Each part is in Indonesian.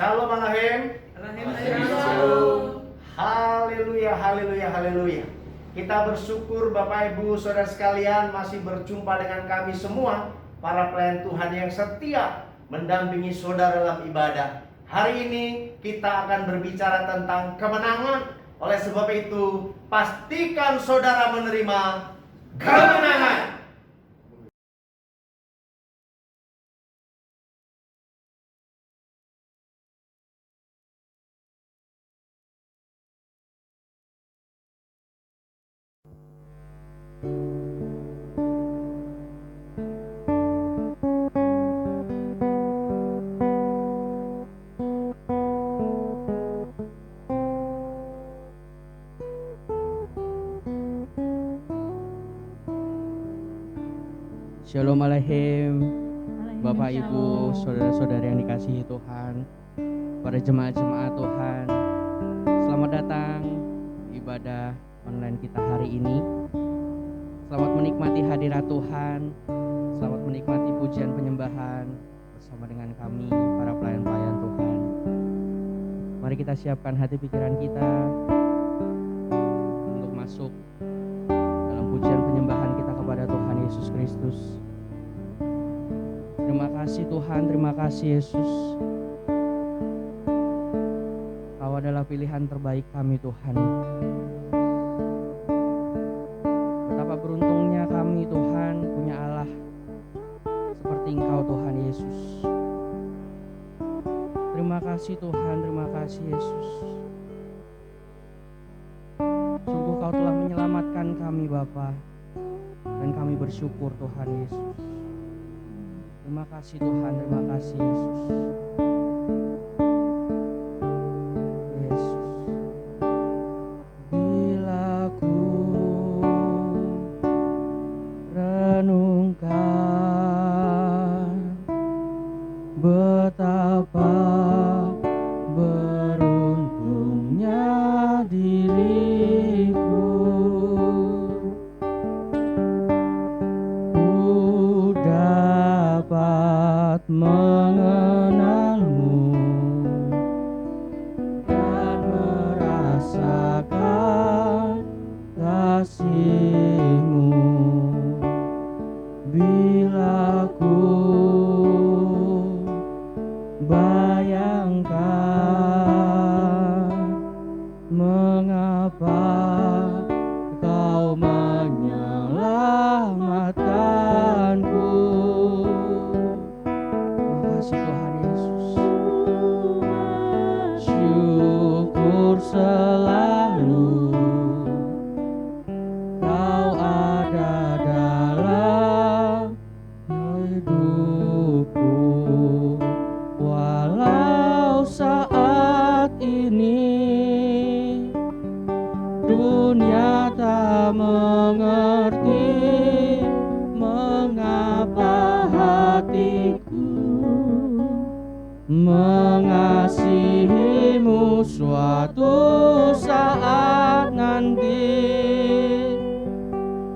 Shalom Alahim. Shalom. Haleluya, haleluya, haleluya. Kita bersyukur Bapak Ibu Saudara sekalian masih berjumpa dengan kami semua, para pelayan Tuhan yang setia mendampingi saudara dalam ibadah. Hari ini kita akan berbicara tentang kemenangan. Oleh sebab itu, pastikan saudara menerima kemenangan. Shalom Alaikum, Bapak Ibu, saudara-saudara yang dikasihi Tuhan, para jemaat-jemaat Tuhan. Selamat datang di ibadah online kita hari ini. Selamat menikmati hadirat Tuhan. Selamat menikmati pujian penyembahan bersama dengan kami, para pelayan-pelayan Tuhan. Mari kita siapkan hati pikiran kita untuk masuk dalam pujian penyembahan kita kepada Tuhan Yesus Kristus. Terima kasih Tuhan, terima kasih Yesus. Kau adalah pilihan terbaik kami Tuhan. Betapa beruntungnya kami Tuhan punya Allah seperti Engkau Tuhan Yesus. Terima kasih Tuhan, terima kasih Yesus. Sungguh Kau telah menyelamatkan kami Bapa, dan kami bersyukur Tuhan Yesus. Terima kasih Tuhan, terima kasih Yesus. Yesus. Bila ku renungkan betapa beruntungnya diriku, dapat mengenalmu dan merasakan kasih-Mu. Bila ku bayangkan mengapa Kau menyelamatkanku. Makasih Tuhan Yesus. Syukur selalu Kau ada dalam hidupku. Walau saat ini dunia tak mengerti mengapa hatiku mengasihi-Mu. Suatu saat nanti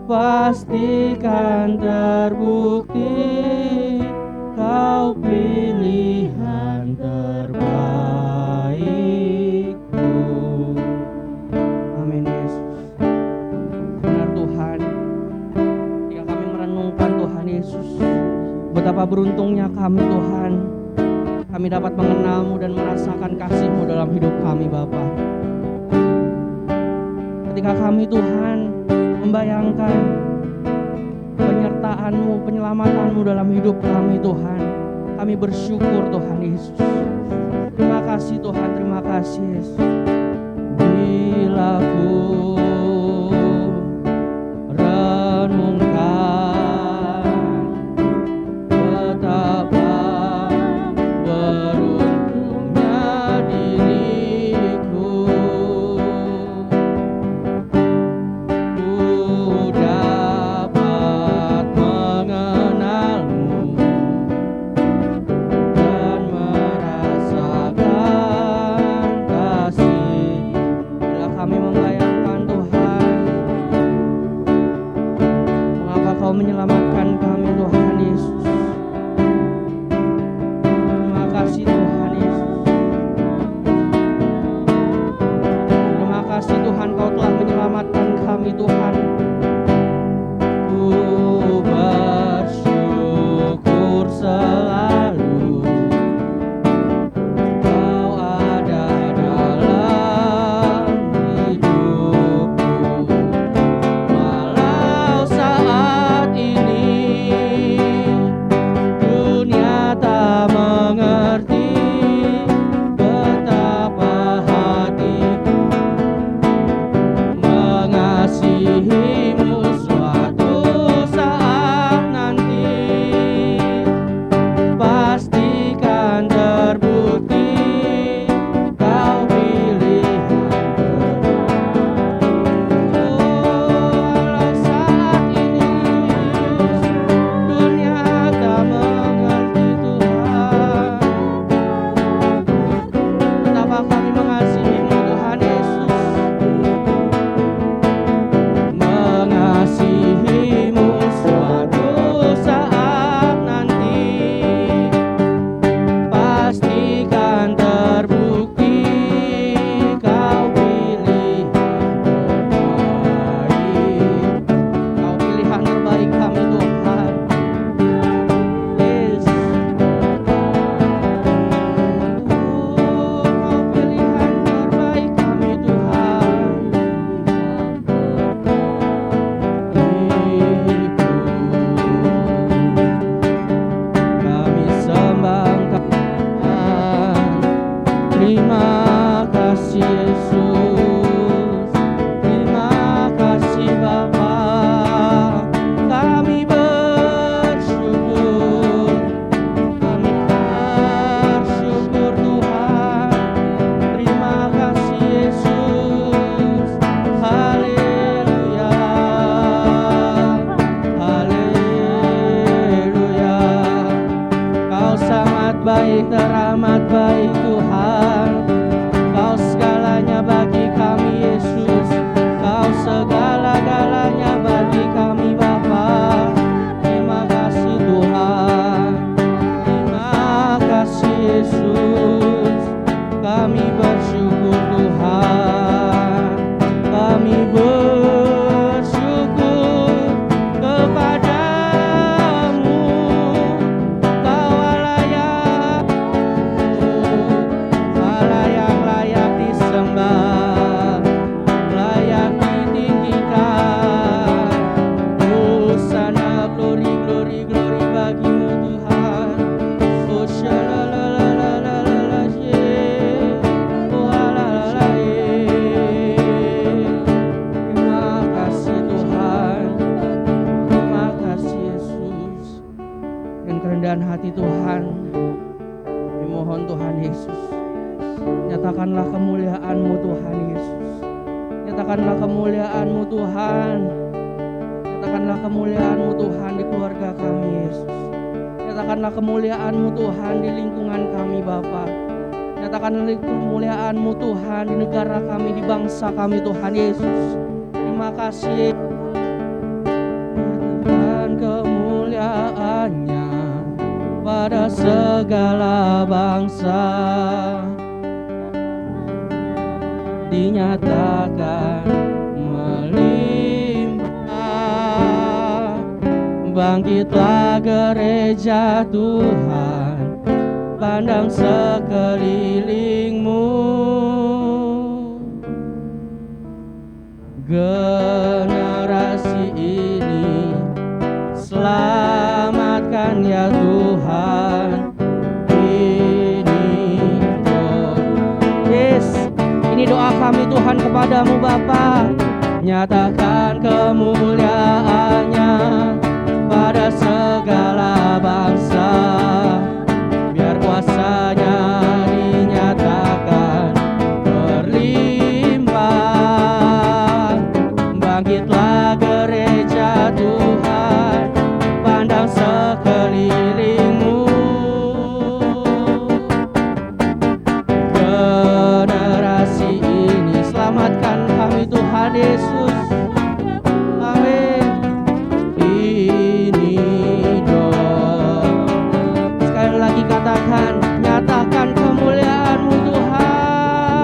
pastikan terbukti Kau pilihan terbaikku. Amin Yesus. Benar Tuhan, ketika kami merenungkan Tuhan Yesus, betapa beruntungnya kami Tuhan. Kami dapat mengenal-Mu dan merasakan kasih-Mu dalam hidup kami Bapa. Ketika kami Tuhan membayangkan penyertaan-Mu, penyelamatan-Mu dalam hidup kami Tuhan, kami bersyukur Tuhan Yesus. Terima kasih Tuhan, terima kasih Yesus. Bila ku renungkan betapa beruntungnya diriku, ku dapat mengenal-Mu dan merasakan kasih. Bila kami membayangkan Tuhan, mengapa Kau menyelamatkan kami Tuhan Yesus. Terima kasih Tuhan Yesus. teramat baik Tuhan. Kau segalanya bagi kami Yesus, Kau segala-galanya bagi kami Bapa. Terima kasih Tuhan, terima kasih Yesus. Kami bersyukur Tuhan, kami bersyukur kepadamu. Kau Allah yang layak disembah, layak ditinggikan. Hosana, glory, glory, glory bagimu Tuhan. Oh shalalalalala, oh alalala, terima kasih Tuhan, terima kasih Yesus. Dan kerendahan hati Tuhan, dimohon Tuhan Yesus, nyatakanlah kemuliaan-Mu Tuhan Yesus. Nyatakanlah kemuliaan-Mu Tuhan. Nyatakanlah kemuliaan-Mu Tuhan di keluarga kami Yesus. Nyatakanlah kemuliaan-Mu Tuhan di lingkungan kami Bapa. Nyatakanlah kemuliaan-Mu Tuhan di negara kami, di bangsa kami Tuhan Yesus. Terima kasih Tuhan, kemuliaan-Nya pada segala bangsa dinyatakan melimpah. Bangkitlah gereja Tuhan, pandang sekelilingmu. Generasi ini selamatkan ya Tuhan. Ini doa kami Tuhan kepadamu Bapa. Nyatakan kemuliaan-Nya pada segala bangsa, biar kuasa-Nya dinyatakan berlimpah. Bangkitlah gereja Tuhan, pandang sekelilingmu. Generasi ini selamatkan kami Tuhan Yesus. Amin. Ini doa. Sekali lagi katakan, nyatakan kemuliaan-Mu Tuhan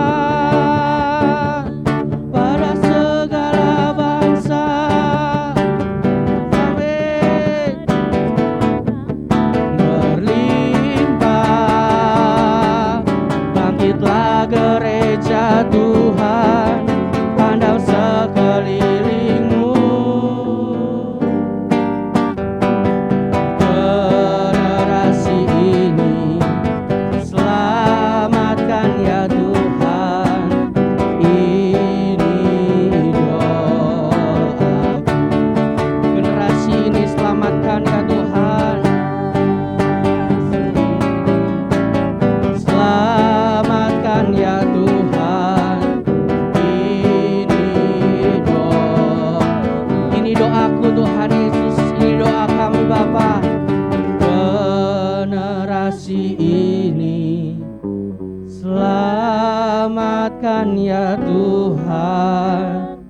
pada segala bangsa. Amin. Berlimpah. Bangkitlah gereja Tuhan, pandang sekelilingmu. Generasi ini selamatkan ya Tuhan. Ini doaku. Generasi ini selamatkan ya Tuhan. Selamatkan ya Tuhan. Ini doaku Tuhan Yesus, ini doa kami Bapa. Generasi ini selamatkan ya Tuhan.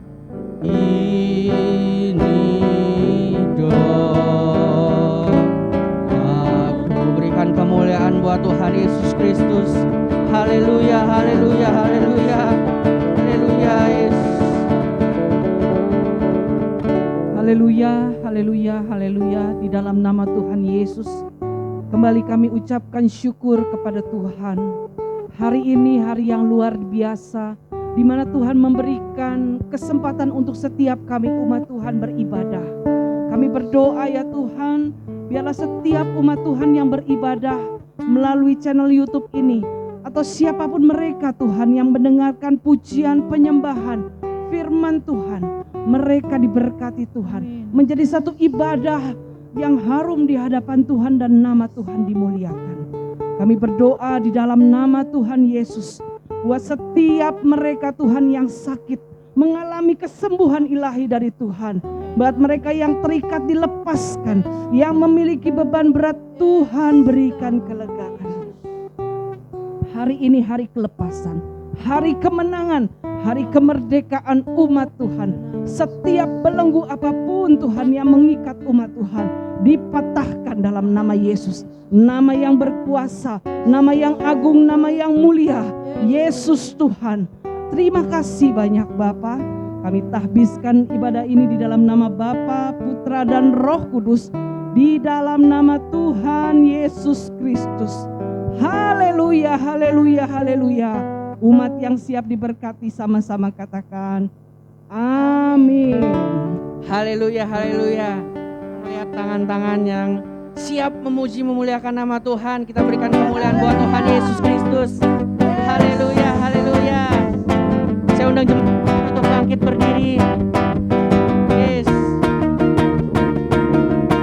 Ini doa. Aku berikan kemuliaan buat Tuhan Yesus Kristus. Haleluya, haleluya, haleluya, haleluya Yesus. Haleluya, haleluya, haleluya. Di dalam nama Tuhan Yesus, kembali kami ucapkan syukur kepada Tuhan. Hari ini hari yang luar biasa, di mana Tuhan memberikan kesempatan untuk setiap kami umat Tuhan beribadah. Kami berdoa ya Tuhan, biarlah setiap umat Tuhan yang beribadah melalui channel YouTube ini, atau siapapun mereka Tuhan yang mendengarkan pujian penyembahan firman Tuhan, mereka diberkati Tuhan, menjadi satu ibadah yang harum di hadapan Tuhan dan nama Tuhan dimuliakan. Kami berdoa di dalam nama Tuhan Yesus, buat setiap mereka Tuhan yang sakit mengalami kesembuhan ilahi dari Tuhan. Buat mereka yang terikat dilepaskan, yang memiliki beban berat Tuhan berikan kelegaan. Hari ini hari kelepasan, hari kemenangan, hari kemerdekaan umat Tuhan. Setiap belenggu apapun Tuhan yang mengikat umat Tuhan dipatahkan dalam nama Yesus. Nama yang berkuasa, nama yang agung, nama yang mulia, Yesus Tuhan. Terima kasih banyak Bapa. Kami tahbiskan ibadah ini di dalam nama Bapa, Putra dan Roh Kudus, di dalam nama Tuhan Yesus Kristus. Haleluya, haleluya, haleluya. Umat yang siap diberkati sama-sama katakan amin. Haleluya, haleluya. Lihat tangan-tangan yang siap memuji memuliakan nama Tuhan. Kita berikan kemuliaan buat Tuhan Yesus Kristus. Haleluya, haleluya. Saya undang jemaat untuk bangkit berdiri. Yes.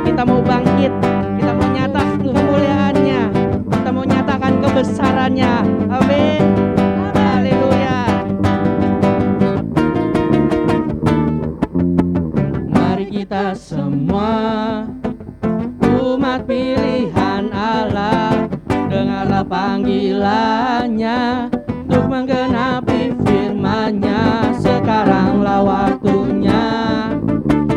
Kita mau bangkit. Kita mau nyatakan kemuliaannya. Kita mau nyatakan kebesarannya. Amin. Haleluya. Mari kita semua umat pilihan Allah, dengarlah panggilannya untuk menggenapi firman-Nya. Sekaranglah waktunya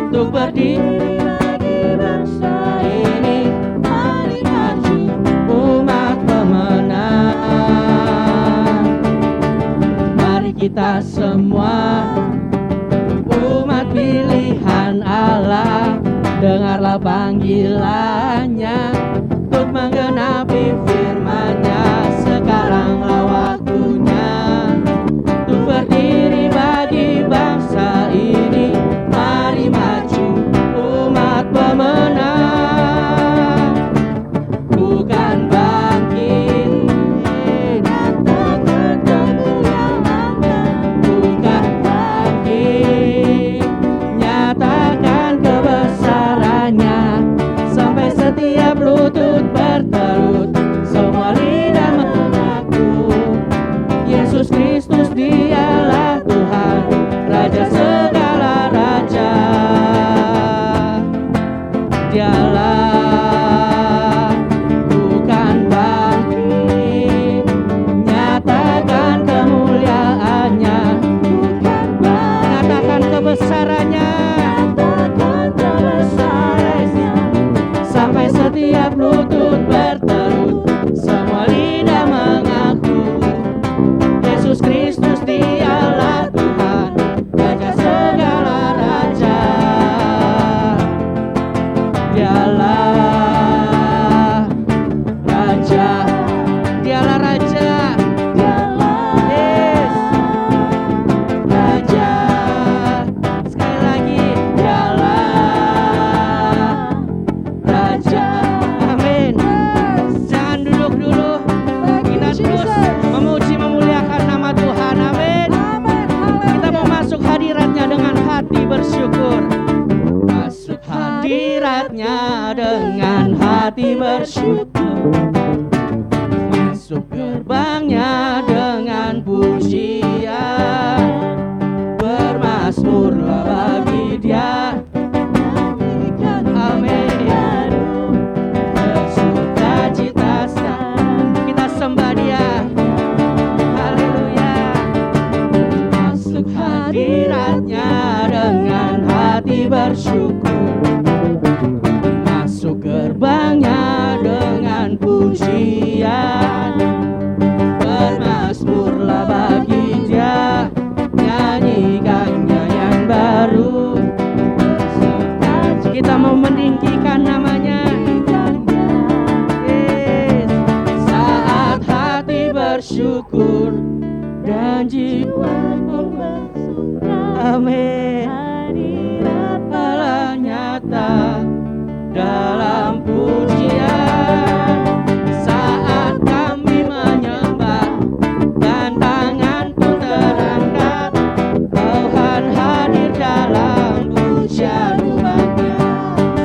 untuk berdiri bagi bangsa ini. Mari maju umat pemenang. Mari kita semua umat pilihan Allah, dengarlah panggilannya untuk menggenapi firman-Nya. Sekaranglah waktunya untuk berdiri bagi bangsa ini. Mari maju umat pemenang. Bukan bangkit, nyatakan kemuliaan-Nya. Bukan bangkit, nyatakan kebesarannya. Sampai setiap lutut bertelut, semua lidah mengaku Yesus Kristus dialah Tuhan, Raja segala raja. Dialah bukan bangkit, nyatakan kemuliaan-Nya. Bukan bangkit, nyatakan kebesarannya. Sampai setiap lutut bertelut, semua lidah mengaku Yesus Kristus dialah Tuhan, Raja segala raja. Dialah Raja, dialah Raja. Yes, Raja. Sekali lagi, dialah Raja. Amin. Jangan duduk dulu. Kita terus memuji memuliakan nama Tuhan. Amin. Kita mau masuk hadirat-Nya dengan hati bersyukur. Masuk hadirat-Nya dengan hati bersyukur. Masuk gerbang-Nya dengan pujian. Bermazmurlah bagi Dia. Amin. Bersukacita kita sembah Dia. Haleluya. Masuk hadirat-Nya dengan hati bersyukur. Masuk gerbang-Nya dengan pujian. Bermazmurlah bagi Dia. Nyanyikan nyanyian baru. Kita mau meninggikan namanya. Yes. Saat hati bersyukur dan jiwa bersuka. Amin. Allah nyata dalam pujian. Saat kami menyembah dan tangan pun terangkat, Tuhan hadir dalam pujian umat-Nya.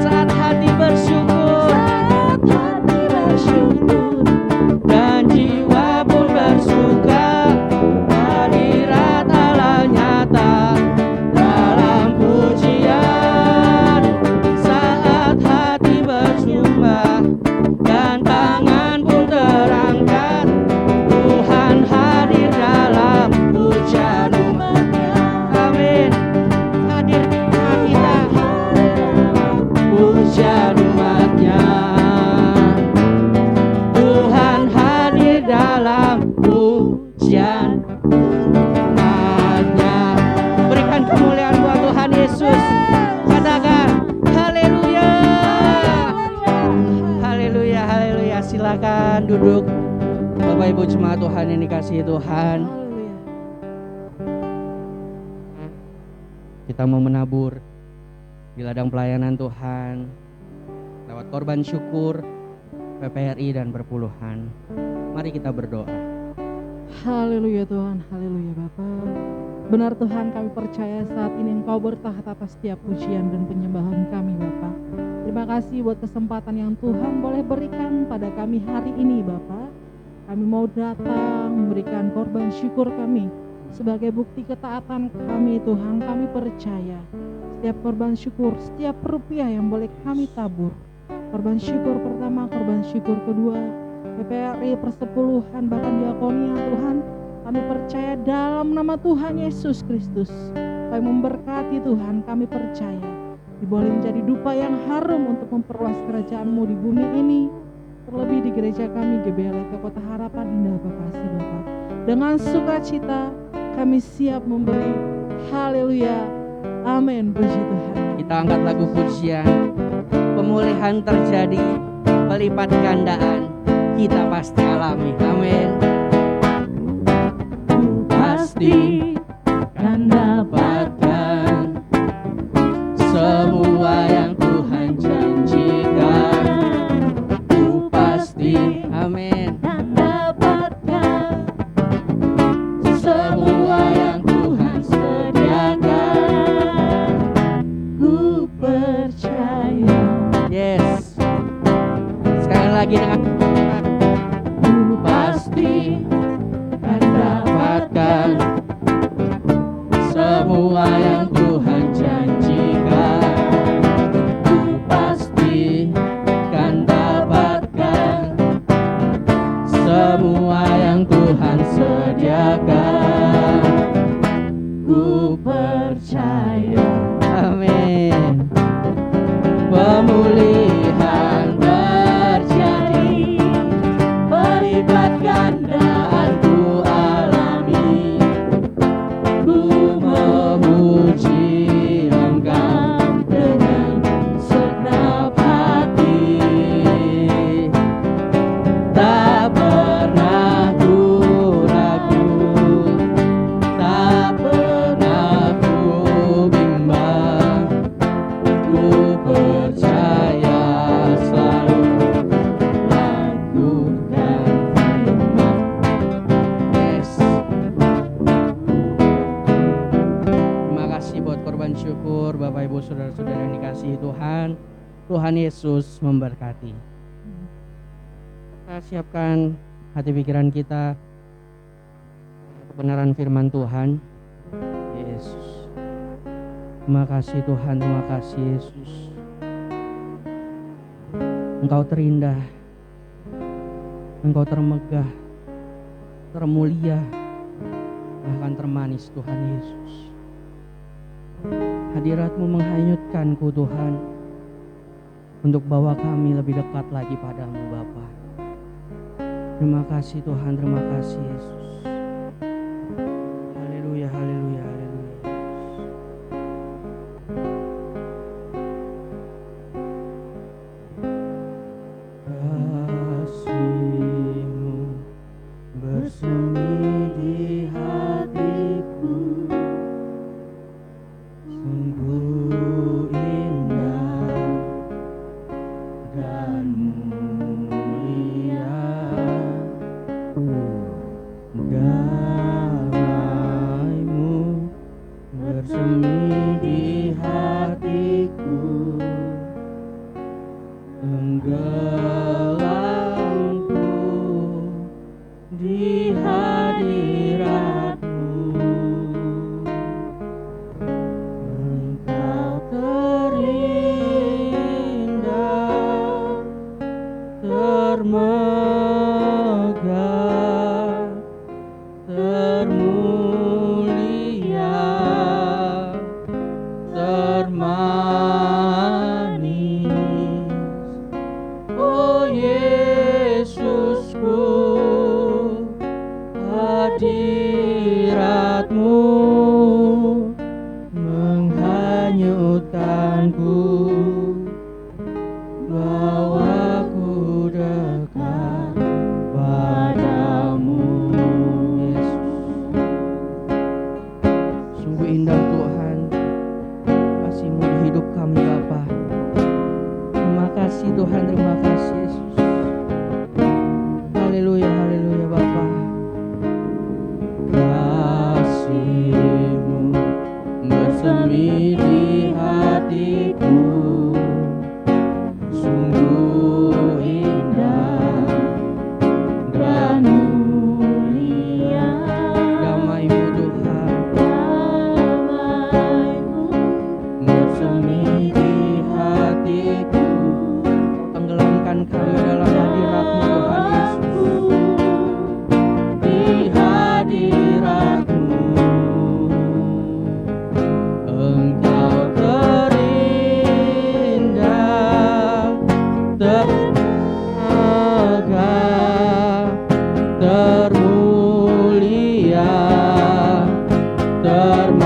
Saat hati bersyukur dan jiwa pun bersuka, hadirat Allah nyata silakan duduk. Bapak Ibu jemaat Tuhan yang dikasihi Tuhan. Haleluya. Kita mau menabur di ladang pelayanan Tuhan lewat korban syukur, PPRI dan perpuluhan. Mari kita berdoa. Haleluya Tuhan, haleluya Bapa. Benar Tuhan, kami percaya saat ini Engkau bertakhta atas setiap pujian dan penyembahan kami Bapa. Terima kasih buat kesempatan yang Tuhan boleh berikan pada kami hari ini Bapa. Kami mau datang memberikan korban syukur kami sebagai bukti ketaatan kami Tuhan. Kami percaya setiap korban syukur, setiap rupiah yang boleh kami tabur, korban syukur pertama, korban syukur kedua, PPRI, persepuluhan, bahkan diakonia Tuhan, kami percaya dalam nama Tuhan Yesus Kristus kami memberkati Tuhan. Kami percaya diboleh menjadi dupa yang harum untuk memperluas kerajaan-Mu di bumi ini, terlebih di gereja kami GBLT Kota Harapan Indah Bekasi Bapa. Dengan sukacita kami siap memberi. Haleluya, amin, puji Tuhan. Kita angkat lagu pujian. Pemulihan terjadi, pelipat gandaan kita pasti alami. Amin. Pasti kan dapatkan semua yang Tuhan janjikan. Ku pasti, amin, Dan dapatkan semua yang Tuhan sediakan. ku percaya. Yes. Sekali lagi dengan Ku pasti kan dapatkan semua yang Tuhan janjikan. Ku pasti kan dapatkan semua yang Tuhan sediakan. Ku percaya. Amin. Pemulihan terjadi, pelipat gandaan ku alami. Ku memuji Engkau dengan segenap hati. Tak pernah ku ragu, tak pernah ku bimbang. Ku percaya selalu lakukan firman. Yes. Terima kasih buat korban syukur Bapak Ibu Saudara-saudara yang dikasihi Tuhan. Tuhan Yesus memberkati. Kita siapkan hati pikiran kita kebenaran firman Tuhan. Yesus. Terima kasih Tuhan, terima kasih Yesus. Engkau terindah, Engkau termegah, termulia, bahkan termanis Tuhan Yesus. Hadirat-Mu menghanyutkanku Tuhan, untuk bawa kami lebih dekat lagi padamu Bapa. Terima kasih Tuhan, terima kasih Yesus. Haleluya, haleluya, haleluya. Kasih-Mu bersemi di hatiku, sungguh indah dan mulia. Damai-Mu bersemi di hatiku, tenggelamku di hadirat-Mu. Engkau terindah, termegah, termulia, termanis. Oh Yesusku, hadirat-Mu menghanyutkanku, bawaku dekat kasih Tuhan, terima kasih Yesus. Haleluya, haleluya Bapa. Kasih-Mu bersemi di hatiku, sungguh indah dan mulia. Damai-Mu Tuhan bersemi di hatiku, Kau tenggelamkan kami dalam hadirat-Mu Tuhan Yesus. Di hadirat-Mu Engkau terindah, termegah, termulia, termanis.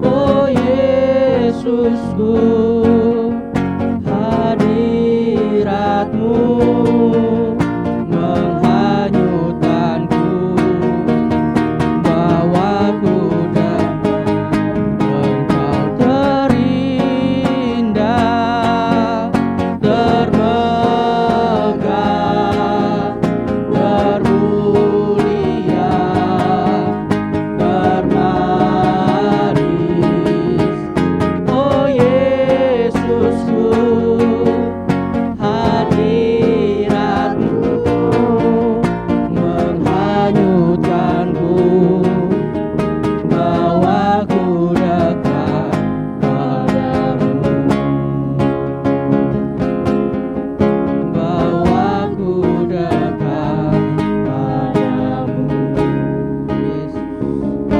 Oh Yesusku, hadirat-Mu menghanyutkanku, bawaku Engkau terindah, termegah, termulia, termanis. Oh Yesusku, hadirat-Mu menghanyutkanku, bawaku dekat padamu, bawaku dekat padamu, Yesus,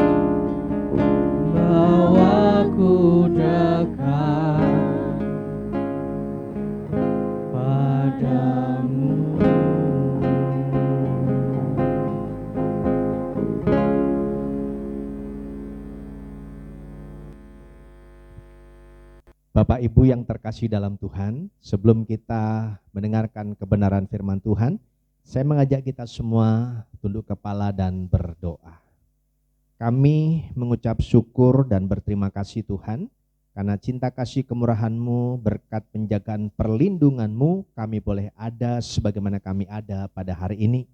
bawaku dekat padamu. Bapak Ibu yang terkasih dalam Tuhan, sebelum kita mendengarkan kebenaran firman Tuhan, saya mengajak kita semua tunduk kepala dan berdoa. Kami mengucap syukur dan berterima kasih Tuhan, karena cinta kasih kemurahan-Mu, berkat penjagaan perlindungan-Mu, kami boleh ada sebagaimana kami ada pada hari ini.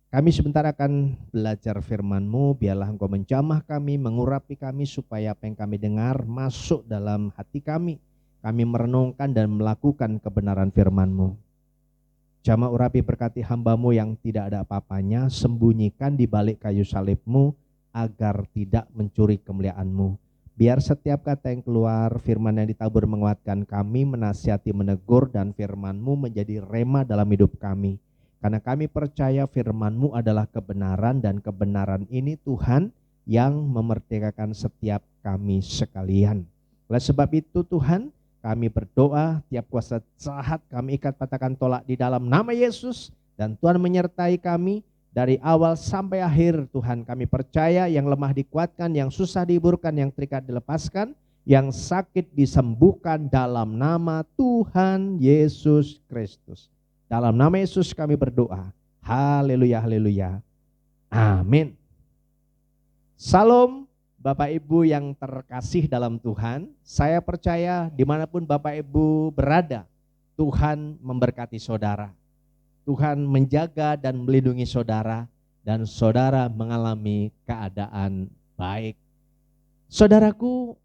Kami sebentar akan belajar firman-Mu, biarlah Engkau menjamah kami, mengurapi kami, supaya apa yang kami dengar masuk dalam hati kami. Kami merenungkan dan melakukan kebenaran firman-Mu. Jamah urapi berkati hamba-Mu yang tidak ada apa-apanya, sembunyikan di balik kayu salib-Mu, agar tidak mencuri kemuliaan-Mu. Biar setiap kata yang keluar, firman yang ditabur menguatkan kami, menasihati, menegur, dan firman-Mu menjadi rema dalam hidup kami. Karena kami percaya firman-Mu adalah kebenaran, dan kebenaran ini Tuhan yang memerdekakan setiap kami sekalian. Oleh sebab itu Tuhan, kami berdoa tiap kuasa jahat kami ikat, patahkan, tolak di dalam nama Yesus, dan Tuhan menyertai kami dari awal sampai akhir. Tuhan, kami percaya yang lemah dikuatkan, yang susah dihiburkan, yang terikat dilepaskan, yang sakit disembuhkan dalam nama Tuhan Yesus Kristus. Dalam nama Yesus kami berdoa. Haleluya, haleluya. Amin. Salam Bapak Ibu yang terkasih dalam Tuhan. Saya percaya dimanapun Bapak Ibu berada, Tuhan memberkati saudara. Tuhan menjaga dan melindungi saudara, dan saudara mengalami keadaan baik. Saudaraku,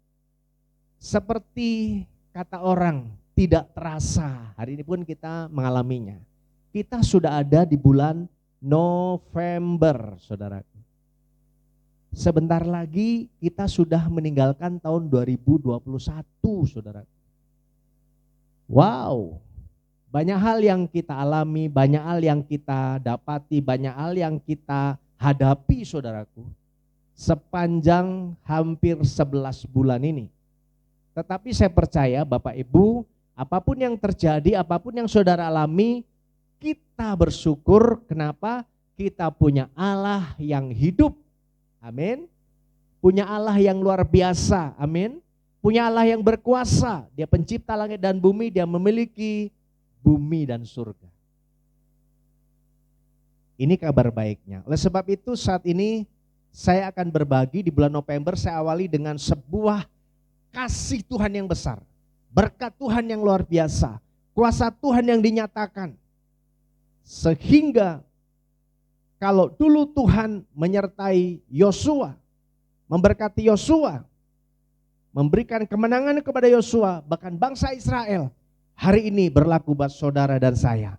seperti kata orang, tidak terasa, hari ini pun kita mengalaminya. Kita sudah ada di bulan November, saudaraku. Sebentar lagi kita sudah meninggalkan tahun 2021, saudaraku. Wow, banyak hal yang kita alami, banyak hal yang kita dapati, banyak hal yang kita hadapi, saudaraku, sepanjang hampir 11 bulan ini. Tetapi saya percaya Bapak Ibu, apapun yang terjadi, apapun yang saudara alami, kita bersyukur. Kenapa? Kita punya Allah yang hidup. Amin. Punya Allah yang luar biasa. Amin. Punya Allah yang berkuasa. Dia pencipta langit dan bumi, dia memiliki bumi dan surga. Ini kabar baiknya. Oleh sebab itu saat ini saya akan berbagi di bulan November. Saya awali dengan sebuah kasih Tuhan yang besar. berkat Tuhan yang luar biasa, kuasa Tuhan yang dinyatakan. Sehingga kalau dulu Tuhan menyertai Yosua, memberkati Yosua, memberikan kemenangan kepada Yosua, bahkan bangsa Israel, hari ini berlaku buat saudara dan saya.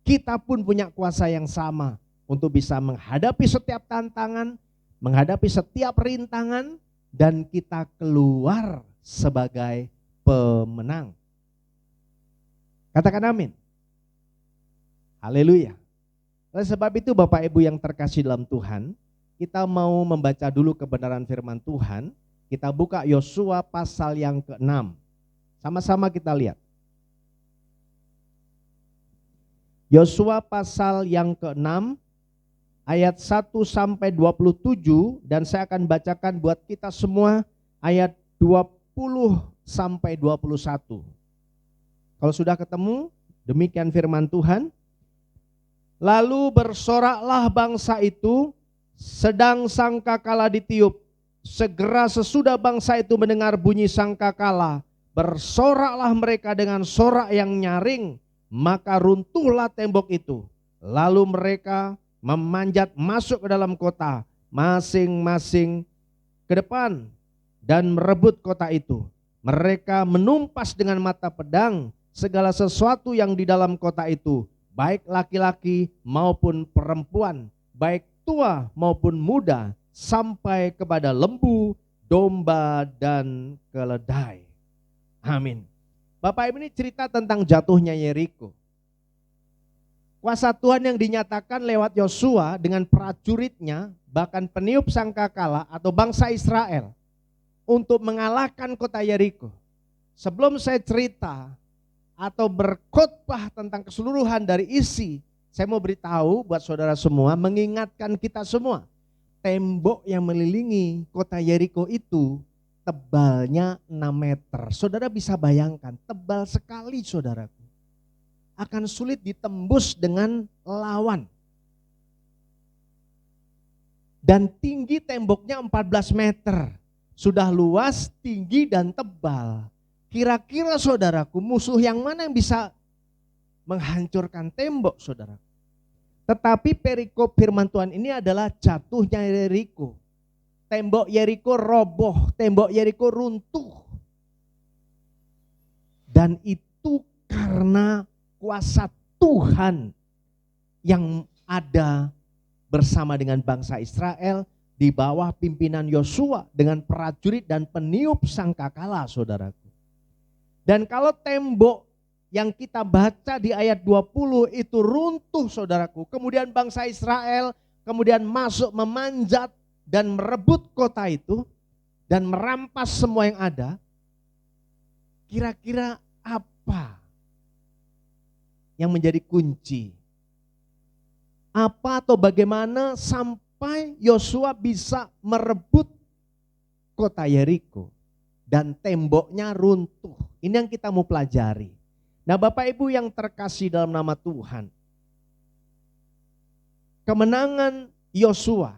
Kita pun punya kuasa yang sama untuk bisa menghadapi setiap tantangan, menghadapi setiap rintangan, dan kita keluar sebagai pemenang. Katakan amin. Haleluya. Oleh sebab itu Bapak Ibu yang terkasih dalam Tuhan, kita mau membaca dulu kebenaran firman Tuhan. Kita buka Yosua pasal yang ke-6. Sama-sama kita lihat. Yosua pasal yang ke-6 ayat 1 sampai 27, dan saya akan bacakan buat kita semua ayat 20 sampai 21. Kalau sudah ketemu, demikian firman Tuhan. Lalu bersoraklah bangsa itu, sedang sangkakala ditiup. Segera sesudah bangsa itu mendengar bunyi sangkakala, bersoraklah mereka dengan sorak yang nyaring, maka runtuhlah tembok itu. Lalu mereka memanjat masuk ke dalam kota, masing-masing ke depan, dan merebut kota itu. Mereka menumpas dengan mata pedang segala sesuatu yang di dalam kota itu, baik laki-laki maupun perempuan, baik tua maupun muda, sampai kepada lembu, domba, dan keledai. Amin. Bapak Ibu, ini cerita tentang jatuhnya Yeriko. Kuasa Tuhan yang dinyatakan lewat Yosua dengan prajuritnya, bahkan peniup sangkakala atau bangsa Israel, untuk mengalahkan kota Yeriko. Sebelum saya cerita atau berkhotbah tentang keseluruhan dari isi, saya mau beritahu buat saudara semua, mengingatkan kita semua. Tembok yang mengelilingi kota Yeriko itu tebalnya 6 meter. Saudara bisa bayangkan, tebal sekali saudaraku. Akan sulit ditembus dengan lawan. Dan tinggi temboknya 14 meter. Sudah luas, tinggi, dan tebal. Kira-kira saudaraku, musuh yang mana yang bisa menghancurkan tembok saudaraku? Tetapi perikop firman Tuhan ini adalah jatuhnya Yeriko. Tembok Yeriko roboh, tembok Yeriko runtuh. Dan itu karena kuasa Tuhan yang ada bersama dengan bangsa Israel di bawah pimpinan Yosua dengan prajurit dan peniup sangkakala saudaraku. Dan kalau tembok yang kita baca di ayat 20 itu runtuh saudaraku, kemudian bangsa Israel kemudian masuk memanjat dan merebut kota itu dan merampas semua yang ada. Kira-kira apa yang menjadi kunci? Apa atau bagaimana sampai Yosua bisa merebut kota Yeriko dan temboknya runtuh? Ini yang kita mau pelajari. Nah Bapak Ibu yang terkasih dalam nama Tuhan, kemenangan Yosua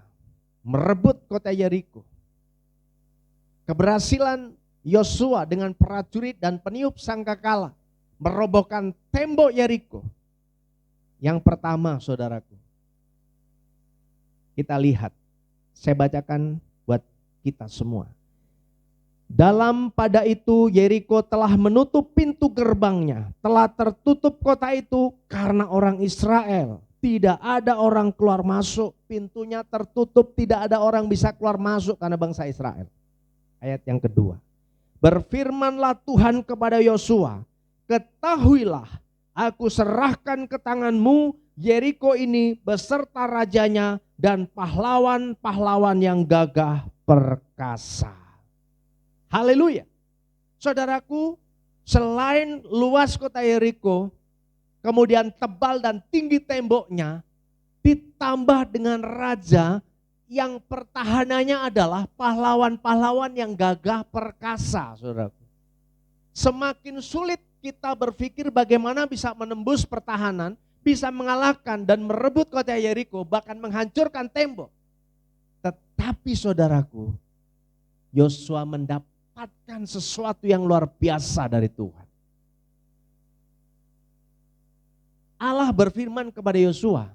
merebut kota Yeriko, keberhasilan Yosua dengan prajurit dan peniup sangkakala merobohkan tembok Yeriko. Yang pertama saudaraku, kita lihat, saya bacakan buat kita semua. Dalam pada itu Yeriko telah menutup pintu gerbangnya, telah tertutup kota itu karena orang Israel. Tidak ada orang keluar masuk, pintunya tertutup, tidak ada orang bisa keluar masuk karena bangsa Israel. Ayat yang kedua, berfirmanlah Tuhan kepada Yosua, ketahuilah aku serahkan ke tanganmu Yeriko ini beserta rajanya dan pahlawan-pahlawan yang gagah perkasa. Haleluya. Saudaraku, selain luas kota Yeriko, kemudian tebal dan tinggi temboknya, ditambah dengan raja yang pertahanannya adalah pahlawan-pahlawan yang gagah perkasa, saudaraku. Semakin sulit kita berpikir bagaimana bisa menembus pertahanan, bisa mengalahkan dan merebut kota Yeriko, bahkan menghancurkan tembok. Tetapi saudaraku, Yosua mendapatkan mendapatkan sesuatu yang luar biasa dari Tuhan. Allah berfirman kepada Yosua,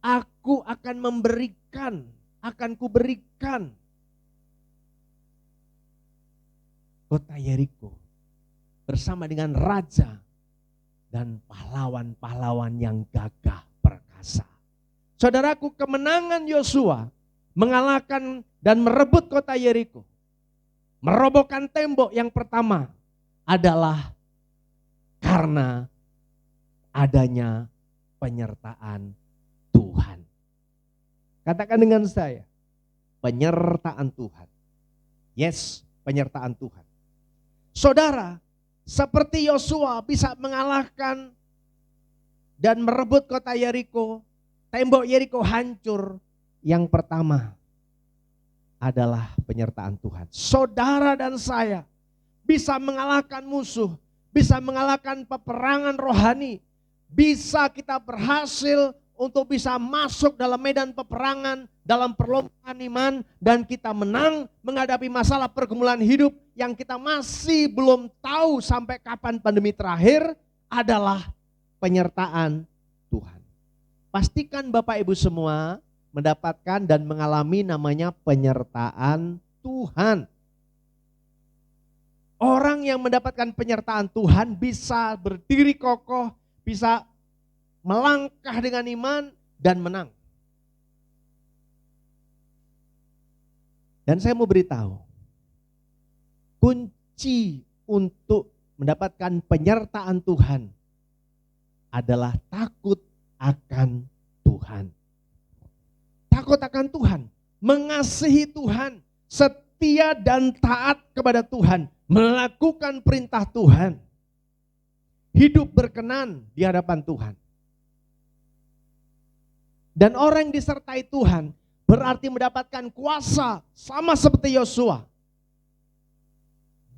aku akan memberikan, akan kuberikan kota Yeriko bersama dengan raja dan pahlawan-pahlawan yang gagah perkasa. Saudaraku, kemenangan Yosua mengalahkan dan merebut kota Yeriko, merobohkan tembok yang pertama adalah karena adanya penyertaan Tuhan. Katakan dengan saya, penyertaan Tuhan. Yes, penyertaan Tuhan. Saudara, seperti Yosua bisa mengalahkan dan merebut kota Yeriko, tembok Yeriko hancur. Yang pertama adalah penyertaan Tuhan. Saudara dan saya bisa mengalahkan musuh, bisa mengalahkan peperangan rohani, bisa kita berhasil untuk bisa masuk dalam medan peperangan, dalam perlombaan iman, dan kita menang menghadapi masalah pergumulan hidup yang kita masih belum tahu sampai kapan pandemi terakhir, adalah penyertaan Tuhan. Pastikan Bapak Ibu semua mendapatkan dan mengalami namanya penyertaan Tuhan. Orang yang mendapatkan penyertaan Tuhan bisa berdiri kokoh, bisa melangkah dengan iman dan menang. Dan saya mau beritahu, kunci untuk mendapatkan penyertaan Tuhan adalah takut akan Tuhan. Takut akan Tuhan, mengasihi Tuhan, setia dan taat kepada Tuhan, melakukan perintah Tuhan, hidup berkenan di hadapan Tuhan. Dan orang yang disertai Tuhan berarti mendapatkan kuasa sama seperti Yosua.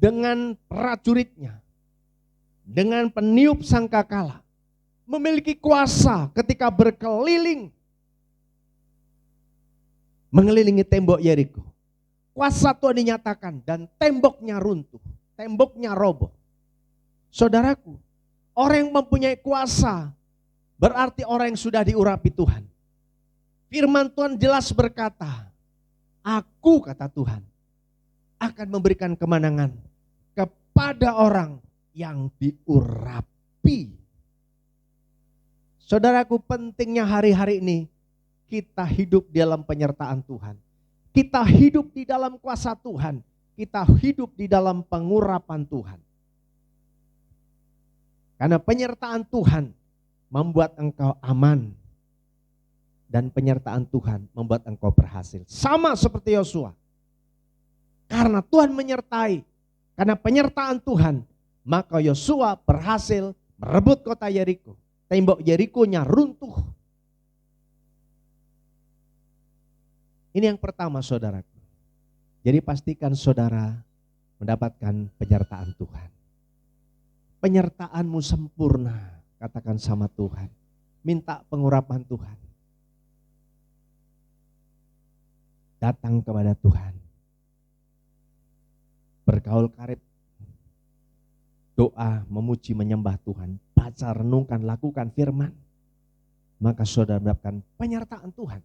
Dengan prajuritnya, dengan peniup sangkakala, memiliki kuasa ketika berkeliling, mengelilingi tembok Yeriko. Kuasa Tuhan dinyatakan dan temboknya runtuh, temboknya roboh. Saudaraku, orang yang mempunyai kuasa berarti orang yang sudah diurapi Tuhan. Firman Tuhan jelas berkata, aku, kata Tuhan, akan memberikan kemenangan kepada orang yang diurapi. Saudaraku, pentingnya hari-hari ini kita hidup dalam penyertaan Tuhan. Kita hidup di dalam kuasa Tuhan. Kita hidup di dalam pengurapan Tuhan. Karena penyertaan Tuhan membuat engkau aman. Dan penyertaan Tuhan membuat engkau berhasil. Sama seperti Yosua. Karena Tuhan menyertai, karena penyertaan Tuhan, maka Yosua berhasil merebut kota Yeriko. Tembok Yerikonya runtuh. Ini yang pertama, saudaraku. Jadi pastikan saudara mendapatkan penyertaan Tuhan. Penyertaanmu sempurna, katakan sama Tuhan. Minta pengurapan Tuhan. Datang kepada Tuhan. Bergaul karib. Doa, memuji, menyembah Tuhan. Baca, renungkan, lakukan firman. Maka saudara mendapatkan penyertaan Tuhan.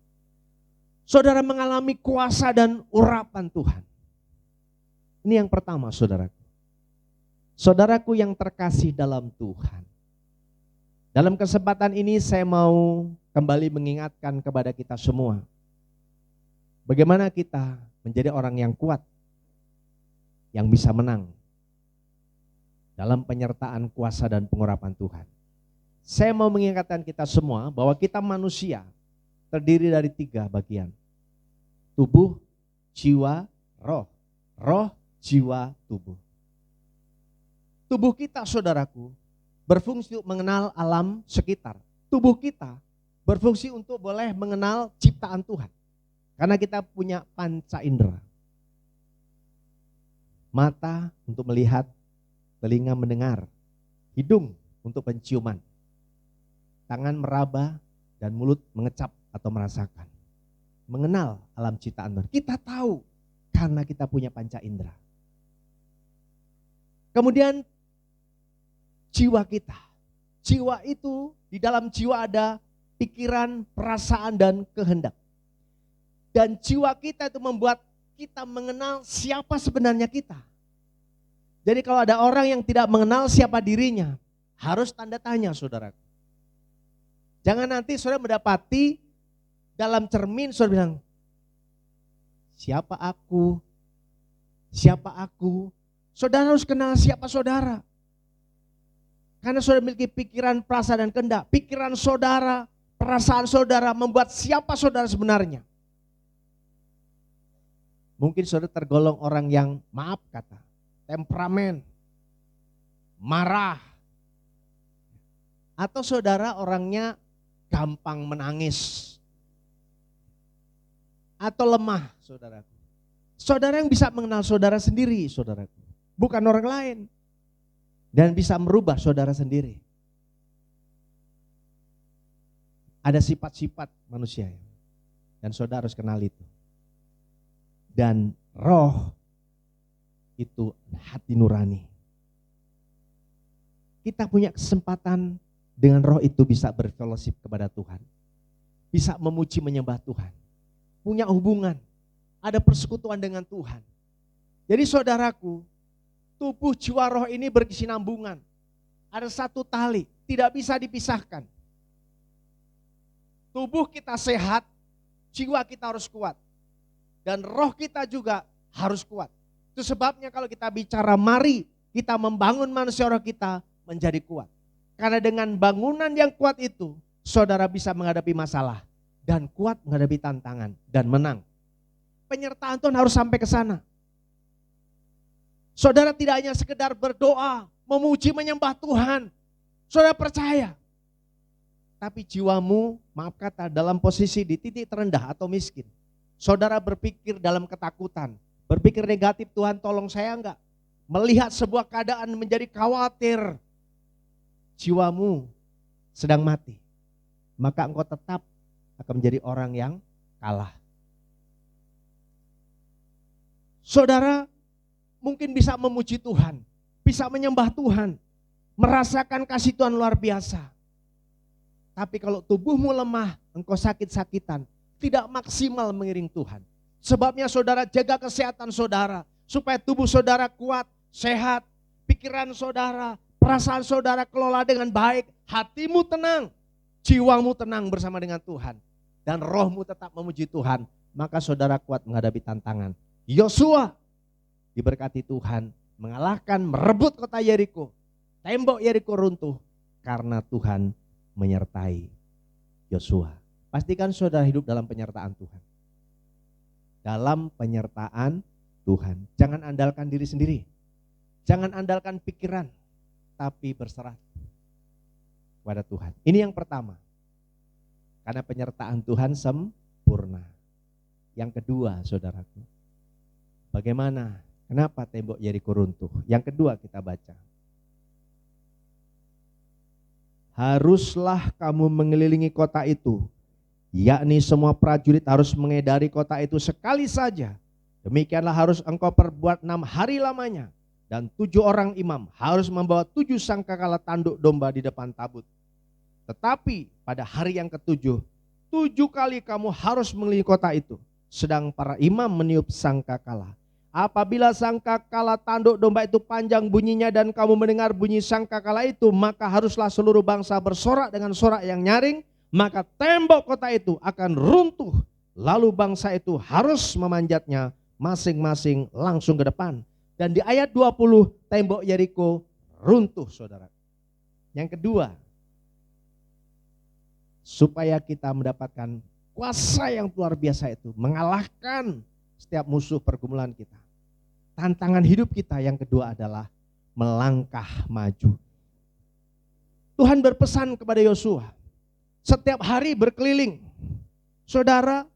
Saudara mengalami kuasa dan urapan Tuhan. Ini yang pertama, saudaraku. Saudaraku yang terkasih dalam Tuhan. Dalam kesempatan ini saya mau kembali mengingatkan kepada kita semua. Bagaimana kita menjadi orang yang kuat, yang bisa menang dalam penyertaan kuasa dan pengurapan Tuhan. Saya mau mengingatkan kita semua bahwa kita manusia terdiri dari 3 bagian. Tubuh, jiwa, roh. Roh, jiwa, tubuh. Tubuh kita, saudaraku, berfungsi untuk mengenal alam sekitar. Tubuh kita berfungsi untuk boleh mengenal ciptaan Tuhan. Karena kita punya panca indera. Mata untuk melihat, telinga mendengar, hidung untuk penciuman, tangan meraba, dan mulut mengecap atau merasakan. Mengenal alam ciptaan Tuhan. Kita tahu karena kita punya panca indera. Kemudian jiwa kita. Jiwa itu, di dalam jiwa ada pikiran, perasaan, dan kehendak. Dan jiwa kita itu membuat kita mengenal siapa sebenarnya kita. Jadi kalau ada orang yang tidak mengenal siapa dirinya, harus tanda tanya saudara. Jangan nanti saudara mendapati dalam cermin saudara bilang, siapa aku? Siapa aku? Saudara harus kenal siapa saudara. Karena saudara memiliki pikiran, perasaan, dan kehendak. Pikiran saudara, perasaan saudara membuat siapa saudara sebenarnya. Mungkin saudara tergolong orang yang maaf kata, temperamen, marah. Atau saudara orangnya gampang menangis. Atau lemah saudaraku. Saudara yang bisa mengenal saudara sendiri saudaraku. Bukan orang lain. Dan bisa merubah saudara sendiri. Ada sifat-sifat manusia. Dan saudara harus kenal itu. Dan roh itu hati nurani. Kita punya kesempatan dengan roh itu bisa berfellowship kepada Tuhan. Bisa memuji menyembah Tuhan. Punya hubungan. Ada persekutuan dengan Tuhan. Jadi saudaraku, tubuh jiwa roh ini berkesinambungan. Ada satu tali, tidak bisa dipisahkan. Tubuh kita sehat, jiwa kita harus kuat. Dan roh kita juga harus kuat. Itu sebabnya kalau kita bicara mari kita membangun manusia roh kita menjadi kuat. Karena dengan bangunan yang kuat itu, saudara bisa menghadapi masalah. Dan kuat menghadapi tantangan dan menang. Penyertaan Tuhan harus sampai ke sana. Saudara tidak hanya sekedar berdoa, memuji, menyembah Tuhan. Saudara percaya. Tapi jiwamu, maaf kata, dalam posisi di titik terendah atau miskin. Saudara berpikir dalam ketakutan. Berpikir negatif, Tuhan tolong saya enggak. Melihat sebuah keadaan menjadi khawatir. Jiwamu sedang mati. Maka engkau tetap akan menjadi orang yang kalah. Saudara mungkin bisa memuji Tuhan, bisa menyembah Tuhan, merasakan kasih Tuhan luar biasa. Tapi kalau tubuhmu lemah, engkau sakit-sakitan, tidak maksimal mengiring Tuhan. Sebabnya saudara jaga kesehatan saudara, supaya tubuh saudara kuat, sehat, pikiran saudara, perasaan saudara kelola dengan baik, hatimu tenang, jiwamu tenang bersama dengan Tuhan. Dan rohmu tetap memuji Tuhan, maka saudara kuat menghadapi tantangan. Yosua diberkati Tuhan, mengalahkan, merebut kota Yeriko. Tembok Yeriko runtuh karena Tuhan menyertai Yosua. Pastikan saudara hidup dalam penyertaan Tuhan. Dalam penyertaan Tuhan. Jangan andalkan diri sendiri. Jangan andalkan pikiran, tapi berserah kepada Tuhan. Ini yang pertama. Karena penyertaan Tuhan sempurna. Yang kedua, saudaraku. Bagaimana? Kenapa tembok Yeriko runtuh? Yang kedua kita baca. Haruslah kamu mengelilingi kota itu, yakni semua prajurit harus mengedari kota itu sekali saja. Demikianlah harus engkau perbuat 6 hari lamanya. Dan 7 orang imam harus membawa 7 sangkakala tanduk domba di depan tabut. Tetapi pada hari yang ke-7, 7 kali kamu harus mengelilingi kota itu. Sedang para imam meniup sangkakala. Apabila sangkakala tanduk domba itu panjang bunyinya dan kamu mendengar bunyi sangkakala itu, maka haruslah seluruh bangsa bersorak dengan sorak yang nyaring, maka tembok kota itu akan runtuh. Lalu bangsa itu harus memanjatnya masing-masing langsung ke depan. Dan di ayat 20 tembok Yeriko runtuh saudara. Yang kedua, supaya kita mendapatkan kuasa yang luar biasa itu, mengalahkan setiap musuh pergumulan kita. Tantangan hidup kita yang kedua adalah melangkah maju. Tuhan berpesan kepada Yosua, setiap hari berkeliling. Saudara,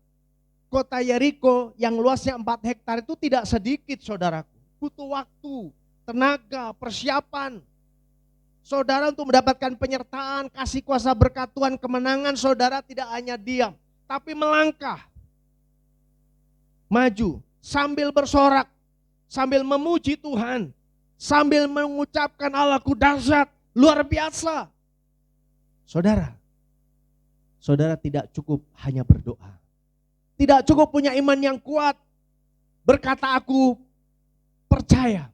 kota Yeriko yang luasnya 4 hektar itu tidak sedikit saudaraku. Butuh waktu, tenaga, persiapan. Saudara untuk mendapatkan penyertaan, kasih kuasa berkat Tuhan, kemenangan, saudara tidak hanya diam, tapi melangkah. Maju, sambil bersorak, sambil memuji Tuhan. sambil mengucapkan Allahku dahsyat, luar biasa. Saudara, saudara tidak cukup hanya berdoa. Tidak cukup punya iman yang kuat. Berkata aku percaya.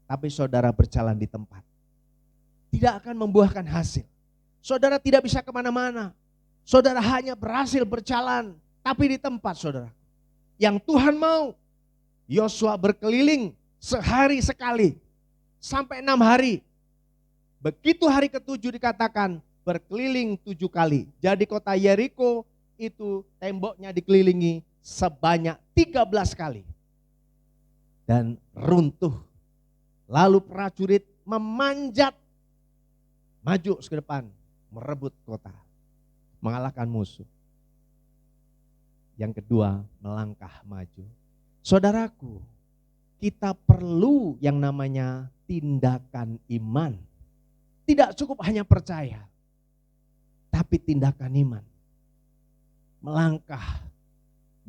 Tapi saudara berjalan di tempat. Tidak akan membuahkan hasil. Saudara tidak bisa kemana-mana. Saudara hanya berhasil berjalan. Tapi di tempat saudara. Yang Tuhan mau. Yosua berkeliling sehari sekali. Sampai 6 hari. Begitu hari ke-7 dikatakan berkeliling 7 kali. Jadi kota Yeriko itu temboknya dikelilingi sebanyak 13 kali. Dan runtuh. Lalu prajurit memanjat. Maju ke depan. Merebut kota. Mengalahkan musuh. Yang kedua, melangkah maju. Saudaraku, kita perlu yang namanya tindakan iman. Tidak cukup hanya percaya, tapi tindakan iman. Melangkah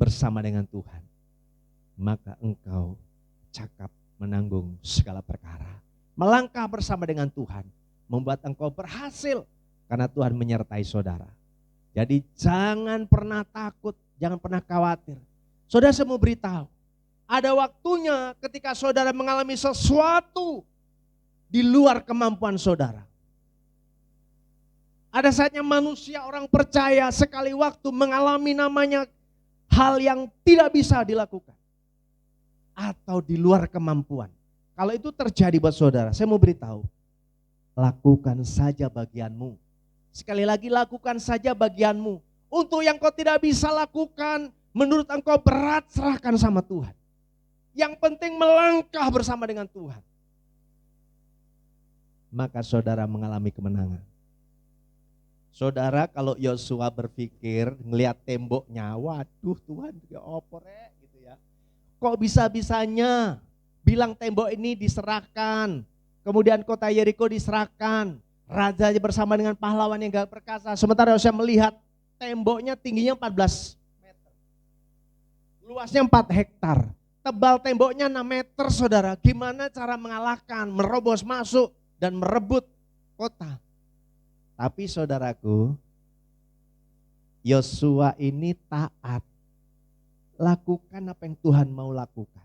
bersama dengan Tuhan. Maka engkau cakap menanggung segala perkara. Melangkah bersama dengan Tuhan membuat engkau berhasil karena Tuhan menyertai saudara. Jadi jangan pernah takut, jangan pernah khawatir. Saudara, saya mau beritahu, ada waktunya ketika saudara mengalami sesuatu di luar kemampuan saudara. Ada saatnya manusia orang percaya sekali waktu mengalami namanya hal yang tidak bisa dilakukan. Atau di luar kemampuan. Kalau itu terjadi buat saudara, saya mau beritahu, lakukan saja bagianmu. Sekali lagi, lakukan saja bagianmu. Untuk yang kau tidak bisa lakukan, menurut engkau berat, serahkan sama Tuhan. Yang penting melangkah bersama dengan Tuhan. Maka saudara mengalami kemenangan. Saudara, kalau Yosua berpikir ngelihat temboknya, waduh Tuhan juga opore gitu ya. Kok bisa-bisanya bilang tembok ini diserahkan, kemudian kota Yeriko diserahkan, rajanya bersama dengan pahlawan yang gak perkasa. Sementara Yosua melihat temboknya tingginya 14 meter, luasnya 4 hektar, tebal temboknya 6 meter saudara. Gimana cara mengalahkan, merobos masuk dan merebut kota? Tapi saudaraku, Yosua ini taat. Lakukan apa yang Tuhan mau lakukan.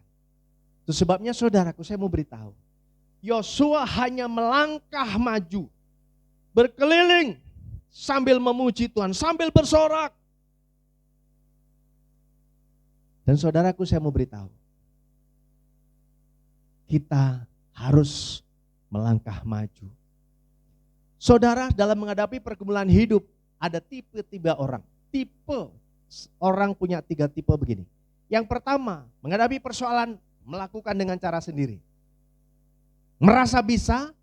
Itu sebabnya saudaraku, saya mau beritahu. Yosua hanya melangkah maju. Berkeliling sambil memuji Tuhan, sambil bersorak. Dan saudaraku, saya mau beritahu. Kita harus melangkah maju. Saudara, dalam menghadapi pergumulan hidup ada tipe-tipe orang. Tipe orang punya 3 tipe begini. Yang pertama, menghadapi persoalan melakukan dengan cara sendiri. Merasa bisa,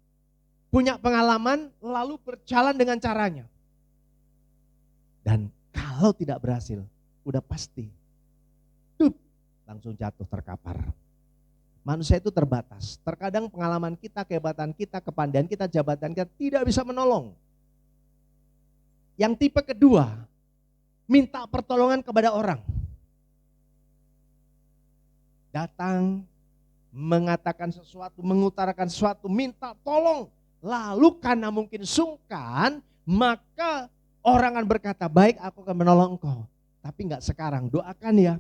punya pengalaman, lalu berjalan dengan caranya. Dan kalau tidak berhasil, udah pasti langsung jatuh terkapar. Manusia itu terbatas. Terkadang pengalaman kita, kehebatan kita, kepandaian kita, jabatan kita tidak bisa menolong. Yang tipe kedua, minta pertolongan kepada orang. Datang, mengatakan sesuatu, mengutarakan sesuatu, minta tolong. Lalu karena mungkin sungkan, maka orang akan berkata, baik aku akan menolong engkau. Tapi enggak sekarang, doakan ya.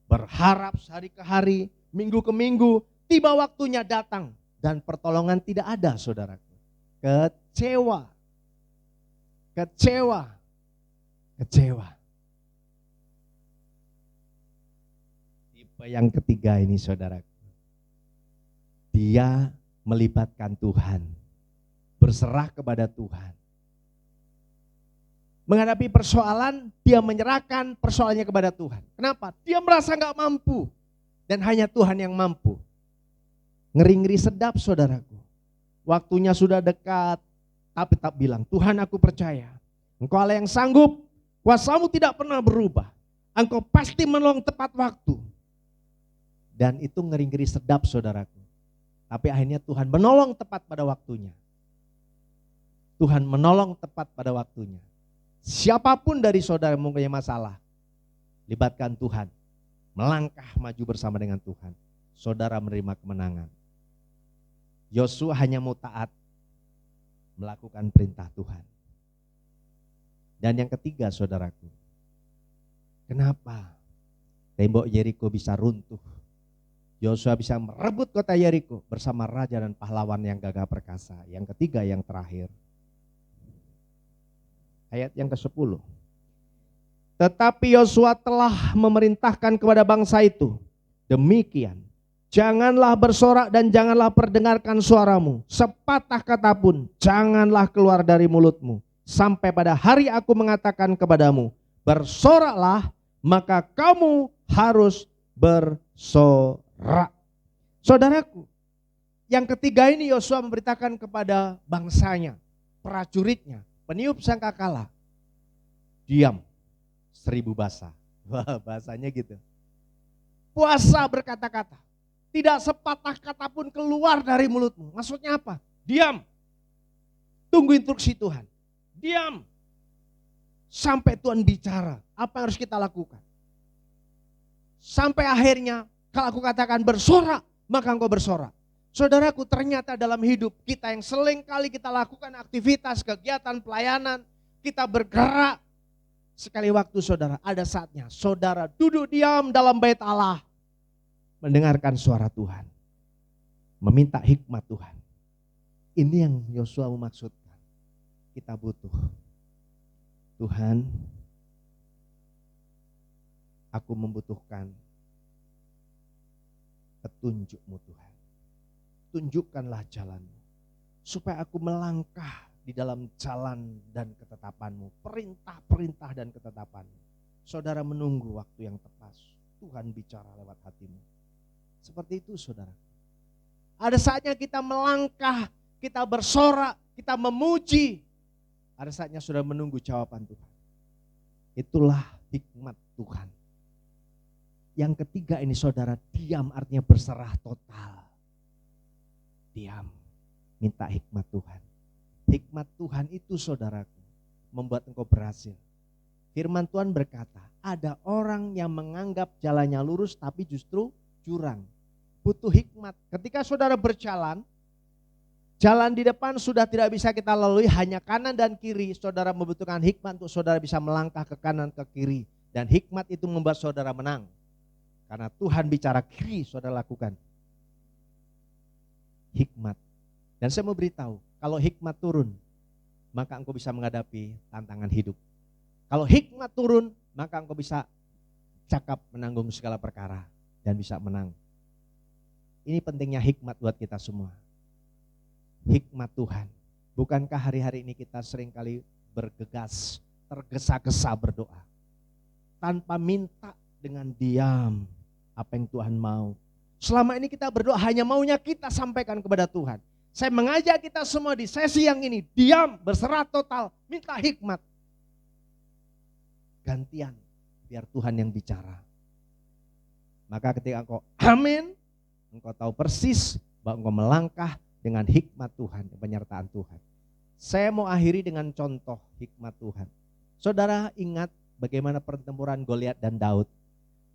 Berharap sehari ke hari, minggu ke minggu, tiba waktunya datang dan pertolongan tidak ada saudaraku. Kecewa. Kecewa. Kecewa. Tipe yang ketiga ini saudaraku. Dia melibatkan Tuhan. Berserah kepada Tuhan. Menghadapi persoalan, dia menyerahkan persoalannya kepada Tuhan. Kenapa? Dia merasa gak mampu. Dan hanya Tuhan yang mampu. Ngeri-ngeri sedap saudaraku. Waktunya sudah dekat. Tapi tetap bilang, Tuhan aku percaya. Engkau Allah yang sanggup. Kuasamu tidak pernah berubah. Engkau pasti menolong tepat waktu. Dan itu ngeri-ngeri sedap saudaraku. Tapi akhirnya Tuhan menolong tepat pada waktunya. Tuhan menolong tepat pada waktunya. Siapapun dari saudara yang mempunyai masalah, libatkan Tuhan. Melangkah maju bersama dengan Tuhan. Saudara menerima kemenangan. Yosua hanya mau taat melakukan perintah Tuhan. Dan yang ketiga, saudaraku, kenapa tembok Yeriko bisa runtuh? Yosua bisa merebut kota Yeriko bersama raja dan pahlawan yang gagah perkasa. Yang ketiga, yang terakhir, ayat yang ke-10. Tetapi Yosua telah memerintahkan kepada bangsa itu, demikian, janganlah bersorak dan janganlah perdengarkan suaramu, sepatah kata pun janganlah keluar dari mulutmu, sampai pada hari aku mengatakan kepadamu, bersoraklah, maka kamu harus bersorak. Saudaraku, yang ketiga ini Yosua memberitakan kepada bangsanya, prajuritnya, peniup sangkakala, diam 1000 bahasa. Wah, bahasanya gitu. Puasa berkata-kata, tidak sepatah kata pun keluar dari mulutmu. Maksudnya apa? Diam. Tunggu instruksi Tuhan. Diam. Sampai Tuhan bicara, apa yang harus kita lakukan. Sampai akhirnya, kalau aku katakan bersorak, maka engkau bersorak. Saudaraku, ternyata dalam hidup kita yang sering kali kita lakukan aktivitas, kegiatan, pelayanan, kita bergerak. Sekali waktu saudara, ada saatnya saudara duduk diam dalam bait Allah, mendengarkan suara Tuhan, meminta hikmat Tuhan. Ini yang Yosua memaksudkan. Kita butuh, Tuhan, aku membutuhkan petunjuk-Mu Tuhan. Tunjukkanlah jalan-Mu, supaya aku melangkah di dalam jalan dan ketetapan-Mu, perintah-perintah dan ketetapan-Mu. Saudara menunggu waktu yang tepat, Tuhan bicara lewat hatimu. Seperti itu saudara. Ada saatnya kita melangkah, kita bersorak, kita memuji. Ada saatnya sudah menunggu jawaban Tuhan. Itulah hikmat Tuhan. Yang ketiga ini saudara, diam artinya berserah total. Diam, minta hikmat Tuhan. Hikmat Tuhan itu saudaraku, membuat engkau berhasil. Firman Tuhan berkata, ada orang yang menganggap jalannya lurus tapi justru jurang. Butuh hikmat. Ketika saudara berjalan, jalan di depan sudah tidak bisa kita lalui, hanya kanan dan kiri. Saudara membutuhkan hikmat untuk saudara bisa melangkah ke kanan ke kiri. Dan hikmat itu membuat saudara menang. Karena Tuhan bicara kiri, saudara lakukan. Hikmat. Dan saya mau beritahu, kalau hikmat turun, maka engkau bisa menghadapi tantangan hidup. Kalau hikmat turun, maka engkau bisa cakap menanggung segala perkara dan bisa menang. Ini pentingnya hikmat buat kita semua. Hikmat Tuhan. Bukankah hari-hari ini kita seringkali bergegas, tergesa-gesa berdoa, tanpa minta, dengan diam apa yang Tuhan mau. Selama ini kita berdoa hanya maunya kita sampaikan kepada Tuhan. Saya mengajak kita semua di sesi yang ini, diam, berserah total, minta hikmat. Gantian, biar Tuhan yang bicara. Maka ketika engkau amin, engkau tahu persis bahwa engkau melangkah dengan hikmat Tuhan, penyertaan Tuhan. Saya mau akhiri dengan contoh hikmat Tuhan. Saudara ingat bagaimana pertempuran Goliat dan Daud.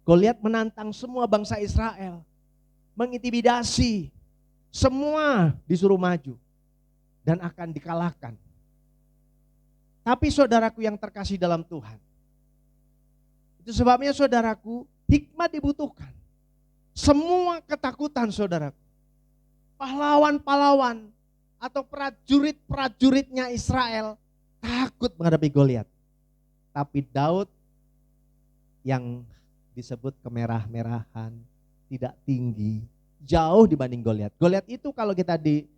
Goliat menantang semua bangsa Israel, mengintimidasi, semua disuruh maju dan akan dikalahkan. Tapi saudaraku yang terkasih dalam Tuhan, itu sebabnya saudaraku, hikmat dibutuhkan. Semua ketakutan saudaraku, pahlawan-pahlawan atau prajurit-prajuritnya Israel takut menghadapi Goliat. Tapi Daud yang disebut kemerah-merahan, tidak tinggi, jauh dibanding Goliat. Goliat itu kalau kita di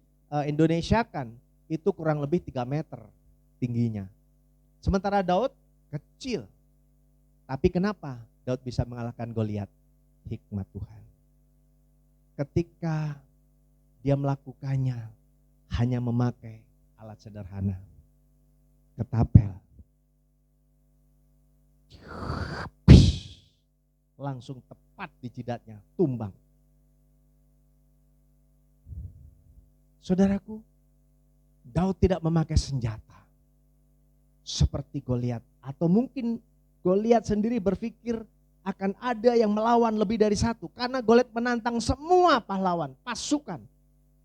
Indonesia kan, itu kurang lebih 3 meter tingginya. Sementara Daud kecil. Tapi kenapa Daud bisa mengalahkan Goliat? Hikmat Tuhan. Ketika dia melakukannya hanya memakai alat sederhana, ketapel, langsung tepat di jidatnya, tumbang. Saudaraku, Daud tidak memakai senjata seperti Goliat, atau mungkin Goliat sendiri berpikir akan ada yang melawan lebih dari satu, karena Goliat menantang semua pahlawan, pasukan.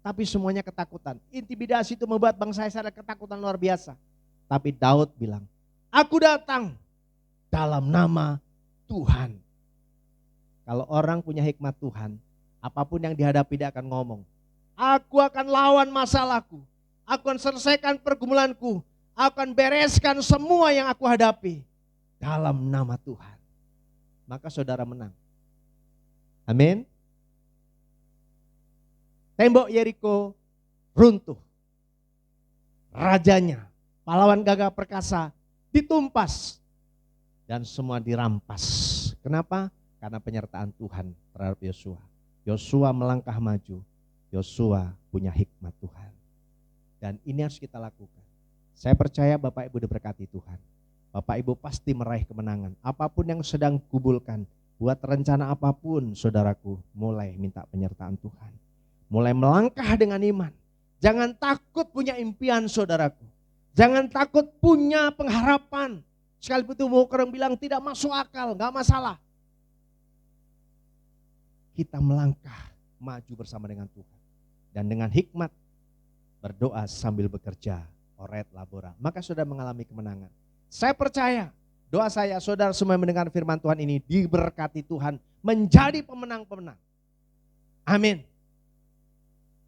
tapi semuanya ketakutan. Intimidasi itu membuat bangsa Israel ketakutan luar biasa. Tapi Daud bilang, aku datang dalam nama Tuhan. Kalau orang punya hikmat Tuhan, apapun yang dihadapi dia akan ngomong, aku akan lawan masalahku, aku akan selesaikan pergumulanku, aku akan bereskan semua yang aku hadapi dalam nama Tuhan. Maka saudara menang. Amin. Tembok Yeriko runtuh. Rajanya, pahlawan gagah perkasa ditumpas dan semua dirampas. Kenapa? Karena penyertaan Tuhan terhadap Yosua. Yosua melangkah maju. Yosua punya hikmat Tuhan. Dan ini harus kita lakukan. Saya percaya Bapak Ibu diberkati Tuhan. Bapak Ibu pasti meraih kemenangan. Apapun yang sedang kubulkan, buat rencana apapun saudaraku, mulai minta penyertaan Tuhan. Mulai melangkah dengan iman. Jangan takut punya impian saudaraku. Jangan takut punya pengharapan. Sekalipun itu mau orang bilang tidak masuk akal, gak masalah. Kita melangkah maju bersama dengan Tuhan. Dan dengan hikmat berdoa sambil bekerja, oret labora. Maka saudara mengalami kemenangan. Saya percaya doa saya saudara semua yang mendengar firman Tuhan ini diberkati Tuhan menjadi pemenang-pemenang. Amin.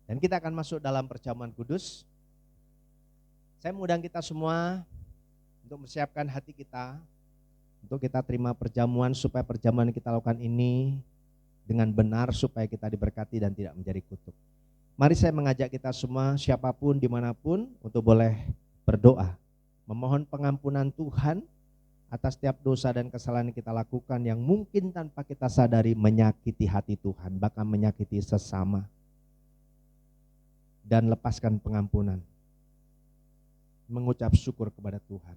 Dan kita akan masuk dalam perjamuan kudus. Saya mengundang kita semua untuk mempersiapkan hati kita, untuk kita terima perjamuan supaya perjamuan yang kita lakukan ini dengan benar supaya kita diberkati dan tidak menjadi kutuk. Mari saya mengajak kita semua siapapun dimanapun untuk boleh berdoa. Memohon pengampunan Tuhan atas setiap dosa dan kesalahan yang kita lakukan yang mungkin tanpa kita sadari menyakiti hati Tuhan, bahkan menyakiti sesama. Dan lepaskan pengampunan. Mengucap syukur kepada Tuhan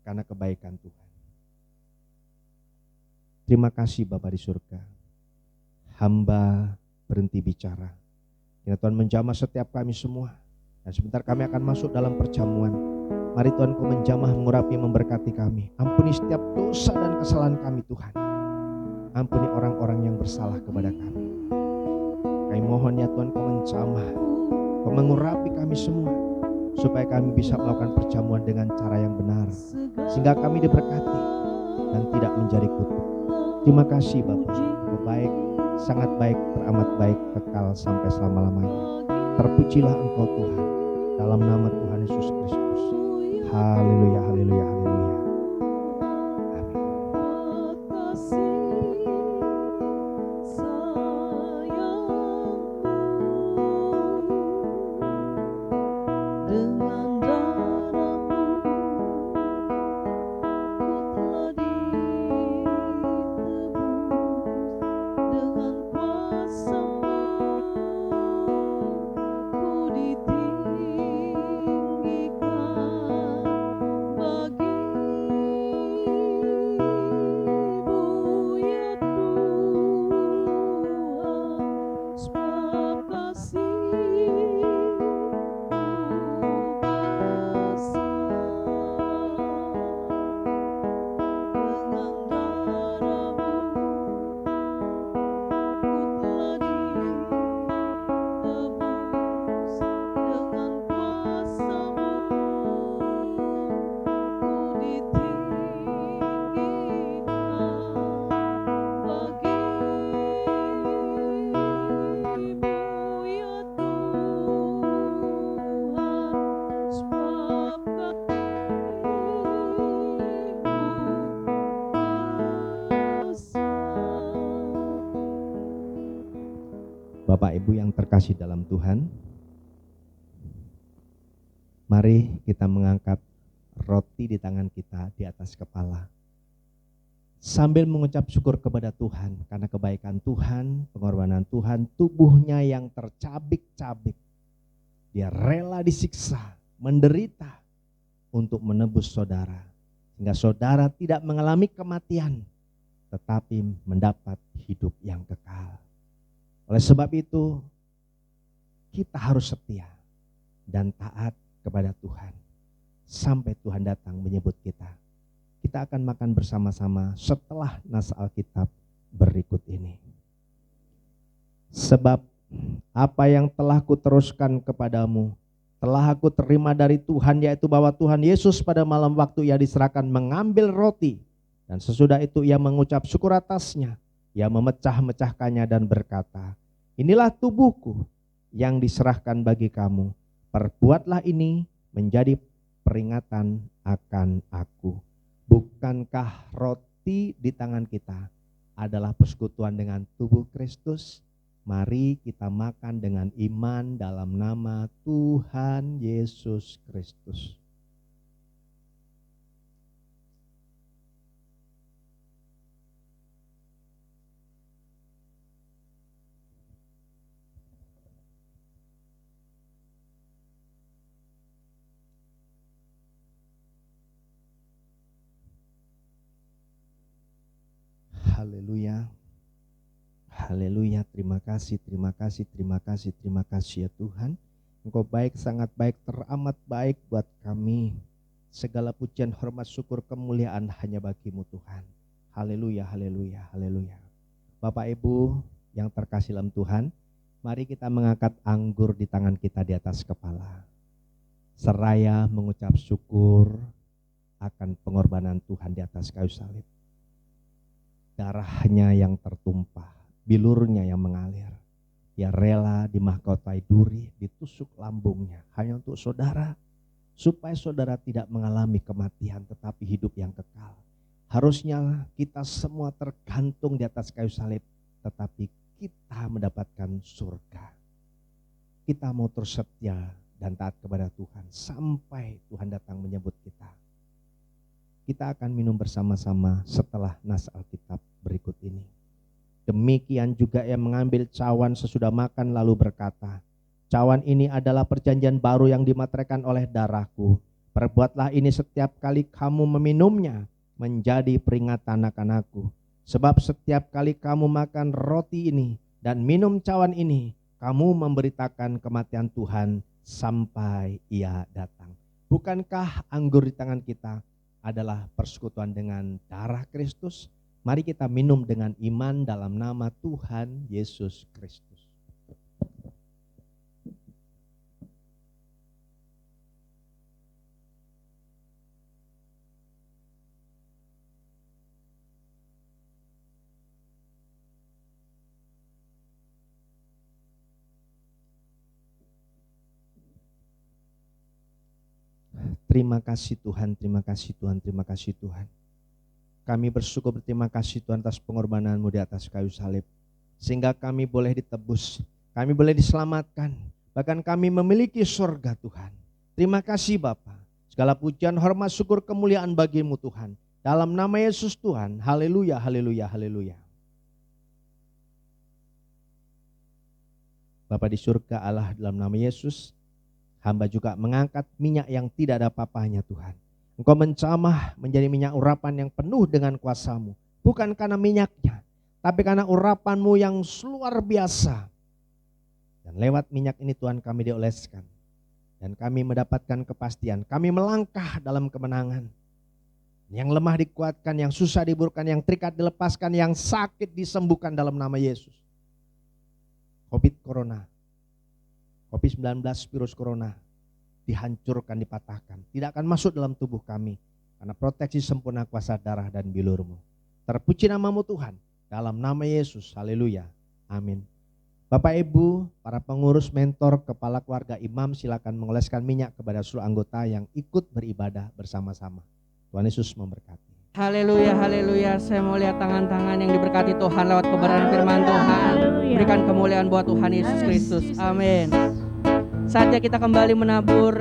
karena kebaikan Tuhan. Terima kasih Bapa di surga. Hamba berhenti bicara. Ya Tuhan menjamah setiap kami semua. Dan sebentar kami akan masuk dalam perjamuan. Mari Tuhan Kau menjamah, mengurapi, memberkati kami. Ampuni setiap dosa dan kesalahan kami Tuhan. Ampuni orang-orang yang bersalah kepada kami. Kami mohon ya Tuhan Kau menjamah, Kau mengurapi kami semua. Supaya kami bisa melakukan perjamuan dengan cara yang benar. Sehingga kami diberkati dan tidak menjadi kutuk. Terima kasih Bapa, Kau baik, sangat baik, teramat baik, kekal sampai selama-lamanya. Terpujilah Engkau Tuhan, dalam nama Tuhan Yesus Kristus. Haleluya, haleluya, haleluya. Bapak Ibu yang terkasih dalam Tuhan, mari kita mengangkat roti di tangan kita di atas kepala. Sambil mengucap syukur kepada Tuhan karena kebaikan Tuhan, pengorbanan Tuhan, tubuhnya yang tercabik-cabik. Dia rela disiksa, menderita untuk menebus saudara. Sehingga saudara tidak mengalami kematian, tetapi mendapat hidup yang kekal. Oleh sebab itu, kita harus setia dan taat kepada Tuhan. Sampai Tuhan datang menyebut kita. Kita akan makan bersama-sama setelah nas Alkitab berikut ini. Sebab Apa yang telah kuteruskan kepadamu telah aku terima dari Tuhan, yaitu bahwa Tuhan Yesus pada malam waktu ia diserahkan mengambil roti, dan sesudah itu ia mengucap syukur atasnya, ia memecah-mecahkannya dan berkata, inilah tubuhku yang diserahkan bagi kamu, perbuatlah ini menjadi peringatan akan aku. Bukankah roti di tangan kita adalah persekutuan dengan tubuh Kristus? Mari kita makan dengan iman dalam nama Tuhan Yesus Kristus. Haleluya. Haleluya, terima kasih ya Tuhan. Engkau baik, sangat baik, teramat baik buat kami. Segala pujian, hormat, syukur, kemuliaan hanya bagimu Tuhan. Haleluya, haleluya, haleluya. Bapak Ibu yang terkasih dalam Tuhan, mari kita mengangkat anggur di tangan kita di atas kepala. Seraya mengucap syukur akan pengorbanan Tuhan di atas kayu salib. Darahnya yang tertumpah, bilurnya yang mengalir. Ia rela dimahkotai duri, ditusuk lambungnya hanya untuk saudara, supaya saudara tidak mengalami kematian tetapi hidup yang kekal. Harusnya kita semua tergantung di atas kayu salib, tetapi kita mendapatkan surga. Kita mau terus setia dan taat kepada Tuhan sampai Tuhan datang menyebut kita. Kita akan minum bersama-sama setelah nas Alkitab berikut ini. Demikian juga ia mengambil cawan sesudah makan lalu berkata, cawan ini adalah perjanjian baru yang dimateraikan oleh darahku. Perbuatlah ini setiap kali kamu meminumnya menjadi peringatan akan aku. Sebab setiap kali kamu makan roti ini dan minum cawan ini, kamu memberitakan kematian Tuhan sampai ia datang. Bukankah anggur di tangan kita adalah persekutuan dengan darah Kristus? Mari kita minum dengan iman dalam nama Tuhan Yesus Kristus. Terima kasih Tuhan, terima kasih Tuhan, terima kasih Tuhan. Kami bersyukur, berterima kasih Tuhan atas pengorbanan-Mu di atas kayu salib. Sehingga kami boleh ditebus, kami boleh diselamatkan, bahkan kami memiliki surga Tuhan. Terima kasih Bapa. Segala pujian, hormat, syukur, kemuliaan bagi-Mu Tuhan. Dalam nama Yesus Tuhan, haleluya, haleluya, haleluya. Bapa di surga Allah, dalam nama Yesus, hamba juga mengangkat minyak yang tidak ada apa-apanya Tuhan. Engkau mencamah menjadi minyak urapan yang penuh dengan kuasa-Mu. Bukan karena minyaknya, tapi karena urapan-Mu yang luar biasa. Dan lewat minyak ini Tuhan kami dioleskan. Dan kami mendapatkan kepastian. Kami melangkah dalam kemenangan. Yang lemah dikuatkan, yang susah diburkan, yang terikat dilepaskan, yang sakit disembuhkan dalam nama Yesus. COVID-19 virus corona dihancurkan, dipatahkan. Tidak akan masuk dalam tubuh kami. Karena proteksi sempurna kuasa darah dan bilur-Mu. Terpuji nama-Mu Tuhan. Dalam nama Yesus. Haleluya. Amin. Bapak Ibu, para pengurus, mentor, kepala keluarga, imam, silakan mengoleskan minyak kepada seluruh anggota yang ikut beribadah bersama-sama. Tuhan Yesus memberkati. Haleluya, haleluya. Saya mau lihat tangan-tangan yang diberkati Tuhan lewat kebenaran firman Tuhan. Berikan kemuliaan buat Tuhan Yesus Kristus. Amin. Saatnya kita kembali menabur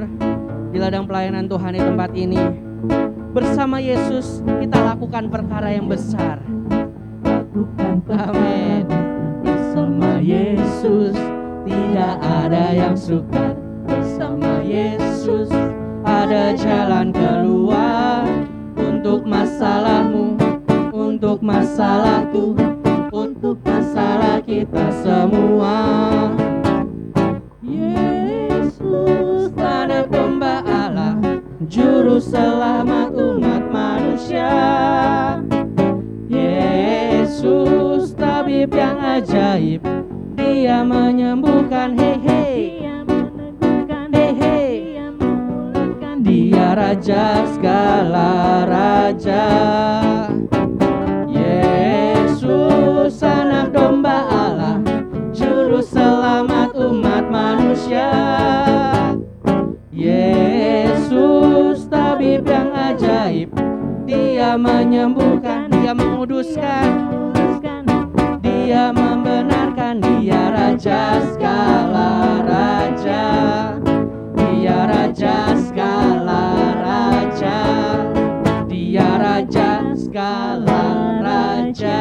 di ladang pelayanan Tuhan di tempat ini. Bersama Yesus kita lakukan perkara yang besar. Amin. Bersama Yesus tidak ada yang sukar. Bersama Yesus ada jalan keluar. Untuk masalahmu, untuk masalahku, untuk masalah kita semua. Yesus ada pembala, juru selamat umat manusia. Yesus tabib yang ajaib, Dia Dia menyembuhkan, hei hei. Hei hei. Dia raja segala raja. Yesus anak domba Allah, juru selamat umat manusia. Yesus tabib yang ajaib, Dia menyembuhkan, Dia menguduskan, Dia membenarkan. Dia raja segala raja. Dia raja segala raja. Dia raja segala raja.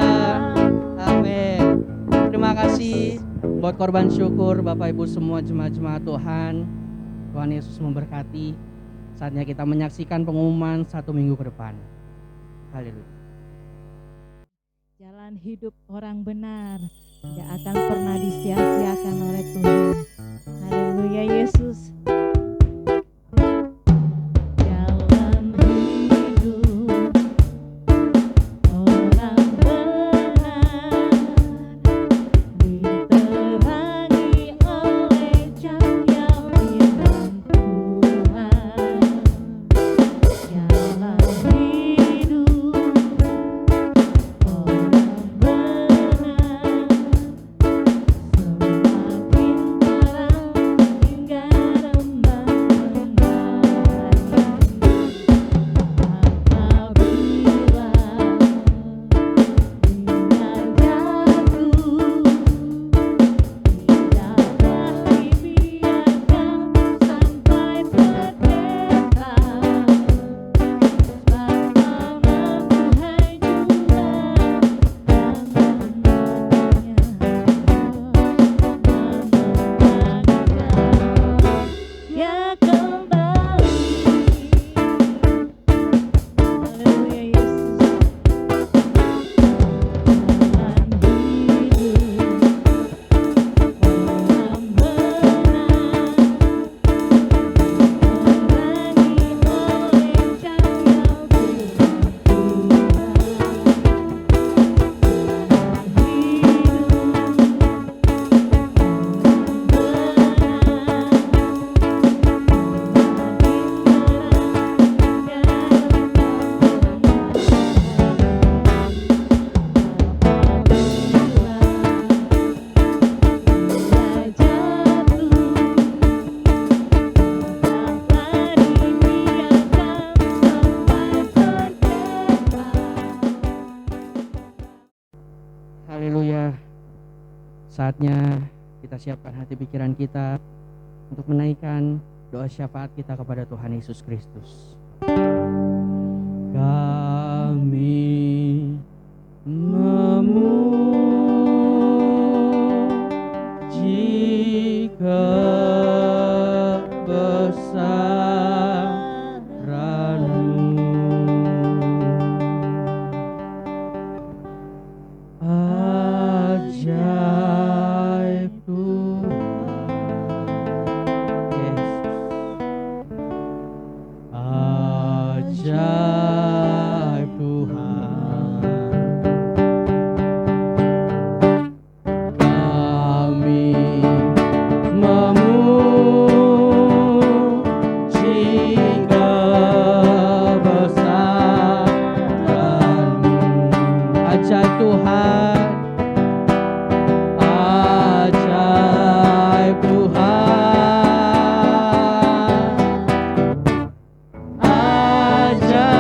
Amin. Terima kasih buat korban syukur Bapak Ibu semua jemaat-jemaat Tuhan. Tuhan Yesus memberkati. Saatnya kita menyaksikan pengumuman 1 minggu ke depan. Haleluya. Jalan hidup orang benar tidak akan pernah disia-siakan oleh Tuhan. Haleluya Yesus. Jalan hidup orang benar diterangi oleh cahaya firman Tuhan. Jalan hidup orang benar semakin terang hingga remang Haleluya. Saatnya kita siapkan hati pikiran kita untuk menaikkan doa syafaat kita kepada Tuhan Yesus Kristus. Kami memuji kebesaran-Mu. Ajaib Tuhan, Yesus. Ajaib Tuhan. Kami memuji kebesaran-Mu. Ajaib Tuhan. Ajaib Tuhan. Ajaib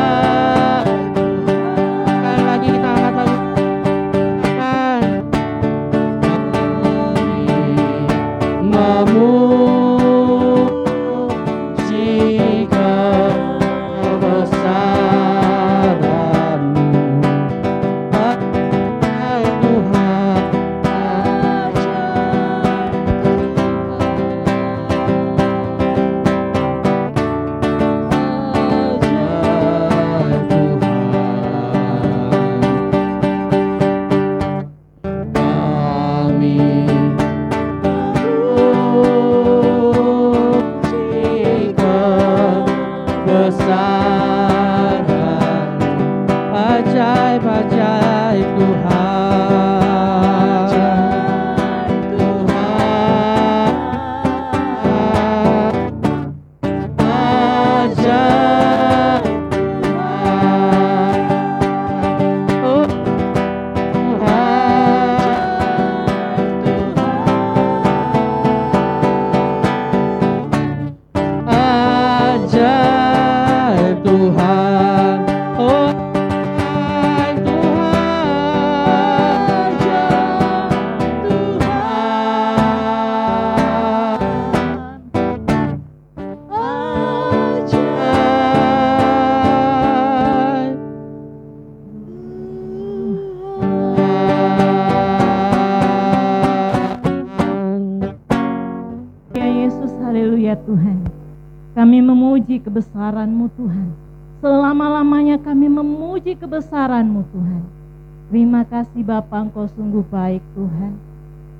Tuhan. Kami memuji kebesaran-Mu Tuhan. Selama-lamanya kami memuji kebesaran-Mu Tuhan. Terima kasih Bapa, Engkau sungguh baik Tuhan.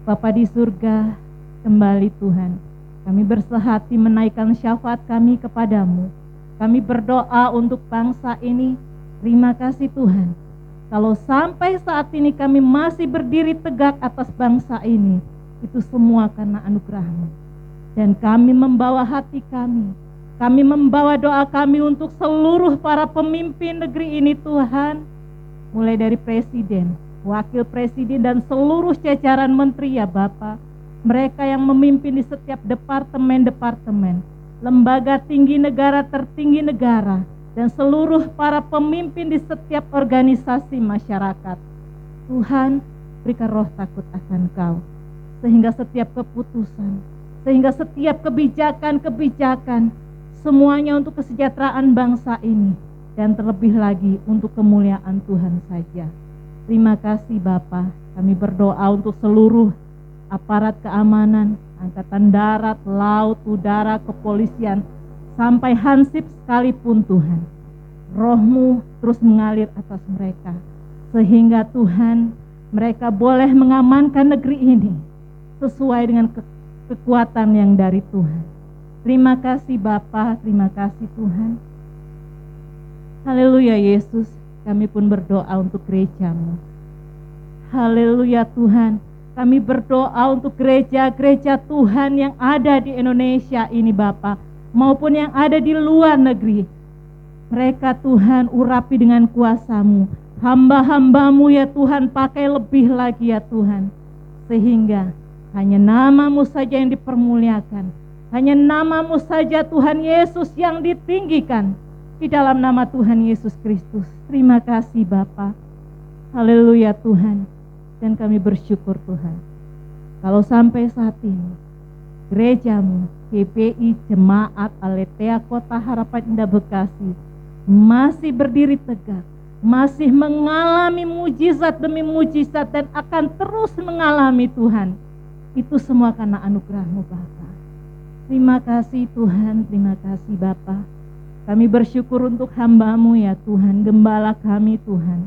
Bapa di surga, kembali Tuhan, kami bersehati menaikkan syafaat kami kepadamu. Kami berdoa untuk bangsa ini. Terima kasih Tuhan. Kalau sampai saat ini kami masih berdiri tegak atas bangsa ini, itu semua karena anugerah-Mu. Dan kami membawa hati kami membawa doa kami untuk seluruh para pemimpin negeri ini Tuhan. Mulai dari presiden, wakil presiden dan seluruh jajaran menteri ya Bapa. Mereka yang memimpin di setiap departemen-departemen, lembaga tinggi negara tertinggi negara, dan seluruh para pemimpin di setiap organisasi masyarakat. Tuhan, berikan roh takut akan Kau, sehingga setiap keputusan, sehingga setiap kebijakan-kebijakan, semuanya untuk kesejahteraan bangsa ini, dan terlebih lagi untuk kemuliaan Tuhan saja. Terima kasih Bapa. Kami berdoa untuk seluruh aparat keamanan, angkatan darat, laut, udara, kepolisian, sampai hansip sekalipun Tuhan. Roh-Mu terus mengalir atas mereka, sehingga Tuhan, mereka boleh mengamankan negeri ini sesuai dengan kekuatan yang dari Tuhan. Terima kasih Bapa, terima kasih Tuhan. Haleluya Yesus, kami pun berdoa untuk gereja-Mu. Haleluya Tuhan, kami berdoa untuk gereja-gereja Tuhan yang ada di Indonesia ini Bapa, maupun yang ada di luar negeri. Mereka Tuhan urapi dengan kuasa-Mu. Hamba-hamba-Mu ya Tuhan, pakai lebih lagi ya Tuhan. Sehingga hanya nama-Mu saja yang dipermuliakan. Hanya nama-Mu saja Tuhan Yesus yang ditinggikan. Di dalam nama Tuhan Yesus Kristus. Terima kasih Bapa. Haleluya Tuhan. Dan kami bersyukur Tuhan. Kalau sampai saat ini gereja-Mu, GPI Jemaat Aletheia Kota Harapan Indah Bekasi masih berdiri tegak, masih mengalami mujizat demi mujizat dan akan terus mengalami Tuhan. Itu semua karena anugerah-Mu Bapa. Terima kasih Tuhan, terima kasih Bapa. Kami bersyukur untuk hamba-Mu ya Tuhan, gembala kami Tuhan.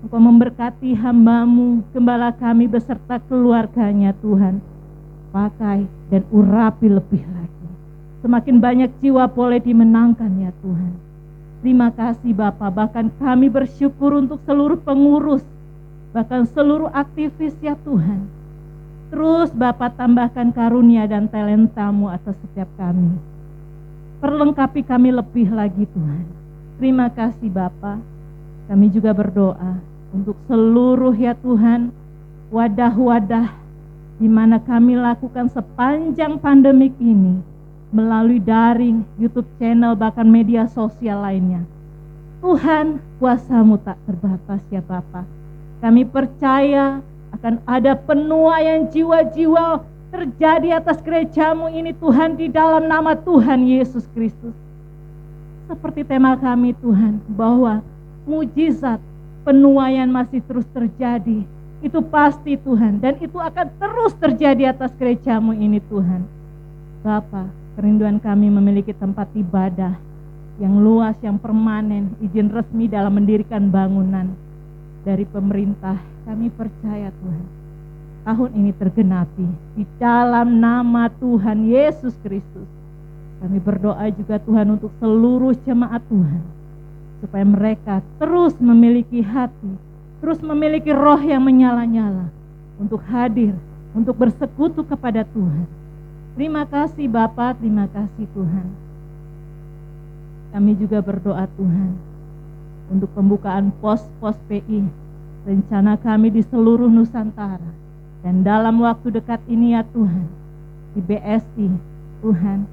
Engkau memberkati hamba-Mu, gembala kami beserta keluarganya Tuhan. Pakai dan urapi lebih lagi. Semakin banyak jiwa boleh dimenangkan ya Tuhan. Terima kasih Bapa, bahkan kami bersyukur untuk seluruh pengurus, bahkan seluruh aktivis ya Tuhan. Terus Bapa tambahkan karunia dan talenta-Mu atas setiap kami. Perlengkapi kami lebih lagi Tuhan. Terima kasih Bapa. Kami juga berdoa untuk seluruh ya Tuhan, wadah-wadah di mana kami lakukan sepanjang pandemik ini melalui daring, YouTube channel, bahkan media sosial lainnya. Tuhan, kuasa-Mu tak terbatas ya Bapa. Kami percaya akan ada penuaian jiwa-jiwa terjadi atas gereja-Mu ini Tuhan, di dalam nama Tuhan Yesus Kristus. Seperti tema kami Tuhan, bahwa mujizat penuaian masih terus terjadi. Itu pasti Tuhan, dan itu akan terus terjadi atas gereja-Mu ini Tuhan. Bapa, kerinduan kami memiliki tempat ibadah yang luas, yang permanen, izin resmi dalam mendirikan bangunan dari pemerintah. Kami percaya Tuhan, tahun ini tergenapi di dalam nama Tuhan Yesus Kristus. Kami berdoa juga Tuhan untuk seluruh jemaat Tuhan, supaya mereka terus memiliki hati, terus memiliki roh yang menyala-nyala untuk hadir, untuk bersekutu kepada Tuhan. Terima kasih Bapa, terima kasih Tuhan. Kami juga berdoa Tuhan untuk pembukaan pos-pos PI, rencana kami di seluruh Nusantara. Dan dalam waktu dekat ini ya Tuhan, di BSI, Tuhan,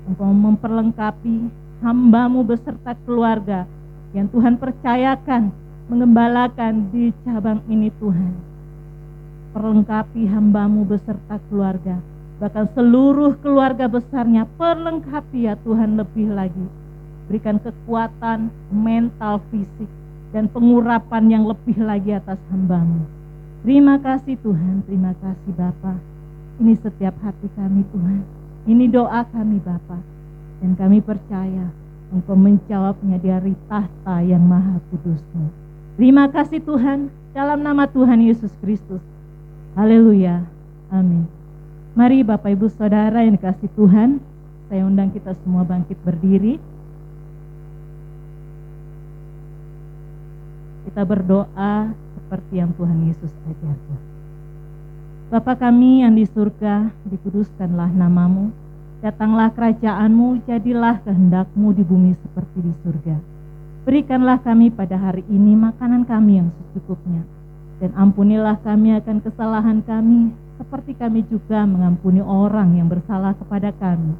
Engkau memperlengkapi hamba-Mu beserta keluarga yang Tuhan percayakan mengembalakan di cabang ini Tuhan. Perlengkapi hamba-Mu beserta keluarga, bahkan seluruh keluarga besarnya, perlengkapi ya Tuhan lebih lagi. Berikan kekuatan mental, fisik, dan pengurapan yang lebih lagi atas hamba-Mu. Terima kasih Tuhan, terima kasih Bapa. Ini setiap hati kami Tuhan. Ini doa kami Bapa. Dan kami percaya Engkau menjawabnya dari tahta yang maha kudus-Mu. Terima kasih Tuhan, dalam nama Tuhan Yesus Kristus. Haleluya. Amin. Mari Bapak Ibu Saudara yang dikasihi Tuhan, saya undang kita semua bangkit berdiri. Kita berdoa seperti yang Tuhan Yesus ajarkan. Bapa kami yang di surga, dikuduskanlah namamu, datanglah kerajaan-Mu, jadilah kehendak-Mu di bumi seperti di surga. Berikanlah kami pada hari ini makanan kami yang secukupnya, dan ampunilah kami akan kesalahan kami, seperti kami juga mengampuni orang yang bersalah kepada kami.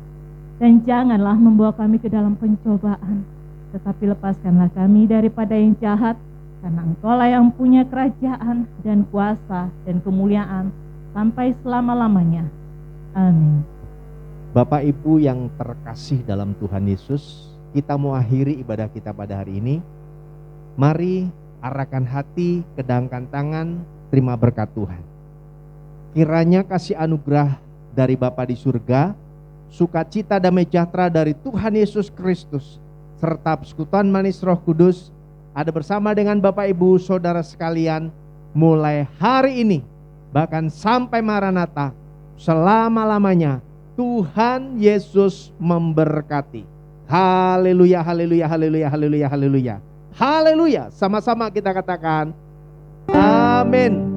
Dan janganlah membawa kami ke dalam pencobaan, tetapi lepaskanlah kami daripada yang jahat, karena Engkau-lah yang punya kerajaan dan kuasa dan kemuliaan sampai selama-lamanya. Amin. Bapak Ibu yang terkasih dalam Tuhan Yesus, kita mau akhiri ibadah kita pada hari ini. Mari arahkan hati, kedangkan tangan, terima berkat Tuhan. Kiranya kasih anugerah dari Bapa di surga, sukacita damai sejahtera dari Tuhan Yesus Kristus, serta persekutuan manis Roh Kudus ada bersama dengan Bapak Ibu Saudara sekalian mulai hari ini bahkan sampai Maranatha selama-lamanya. Tuhan Yesus memberkati. Haleluya, haleluya, haleluya, haleluya, haleluya. Haleluya. Sama-sama kita katakan amin.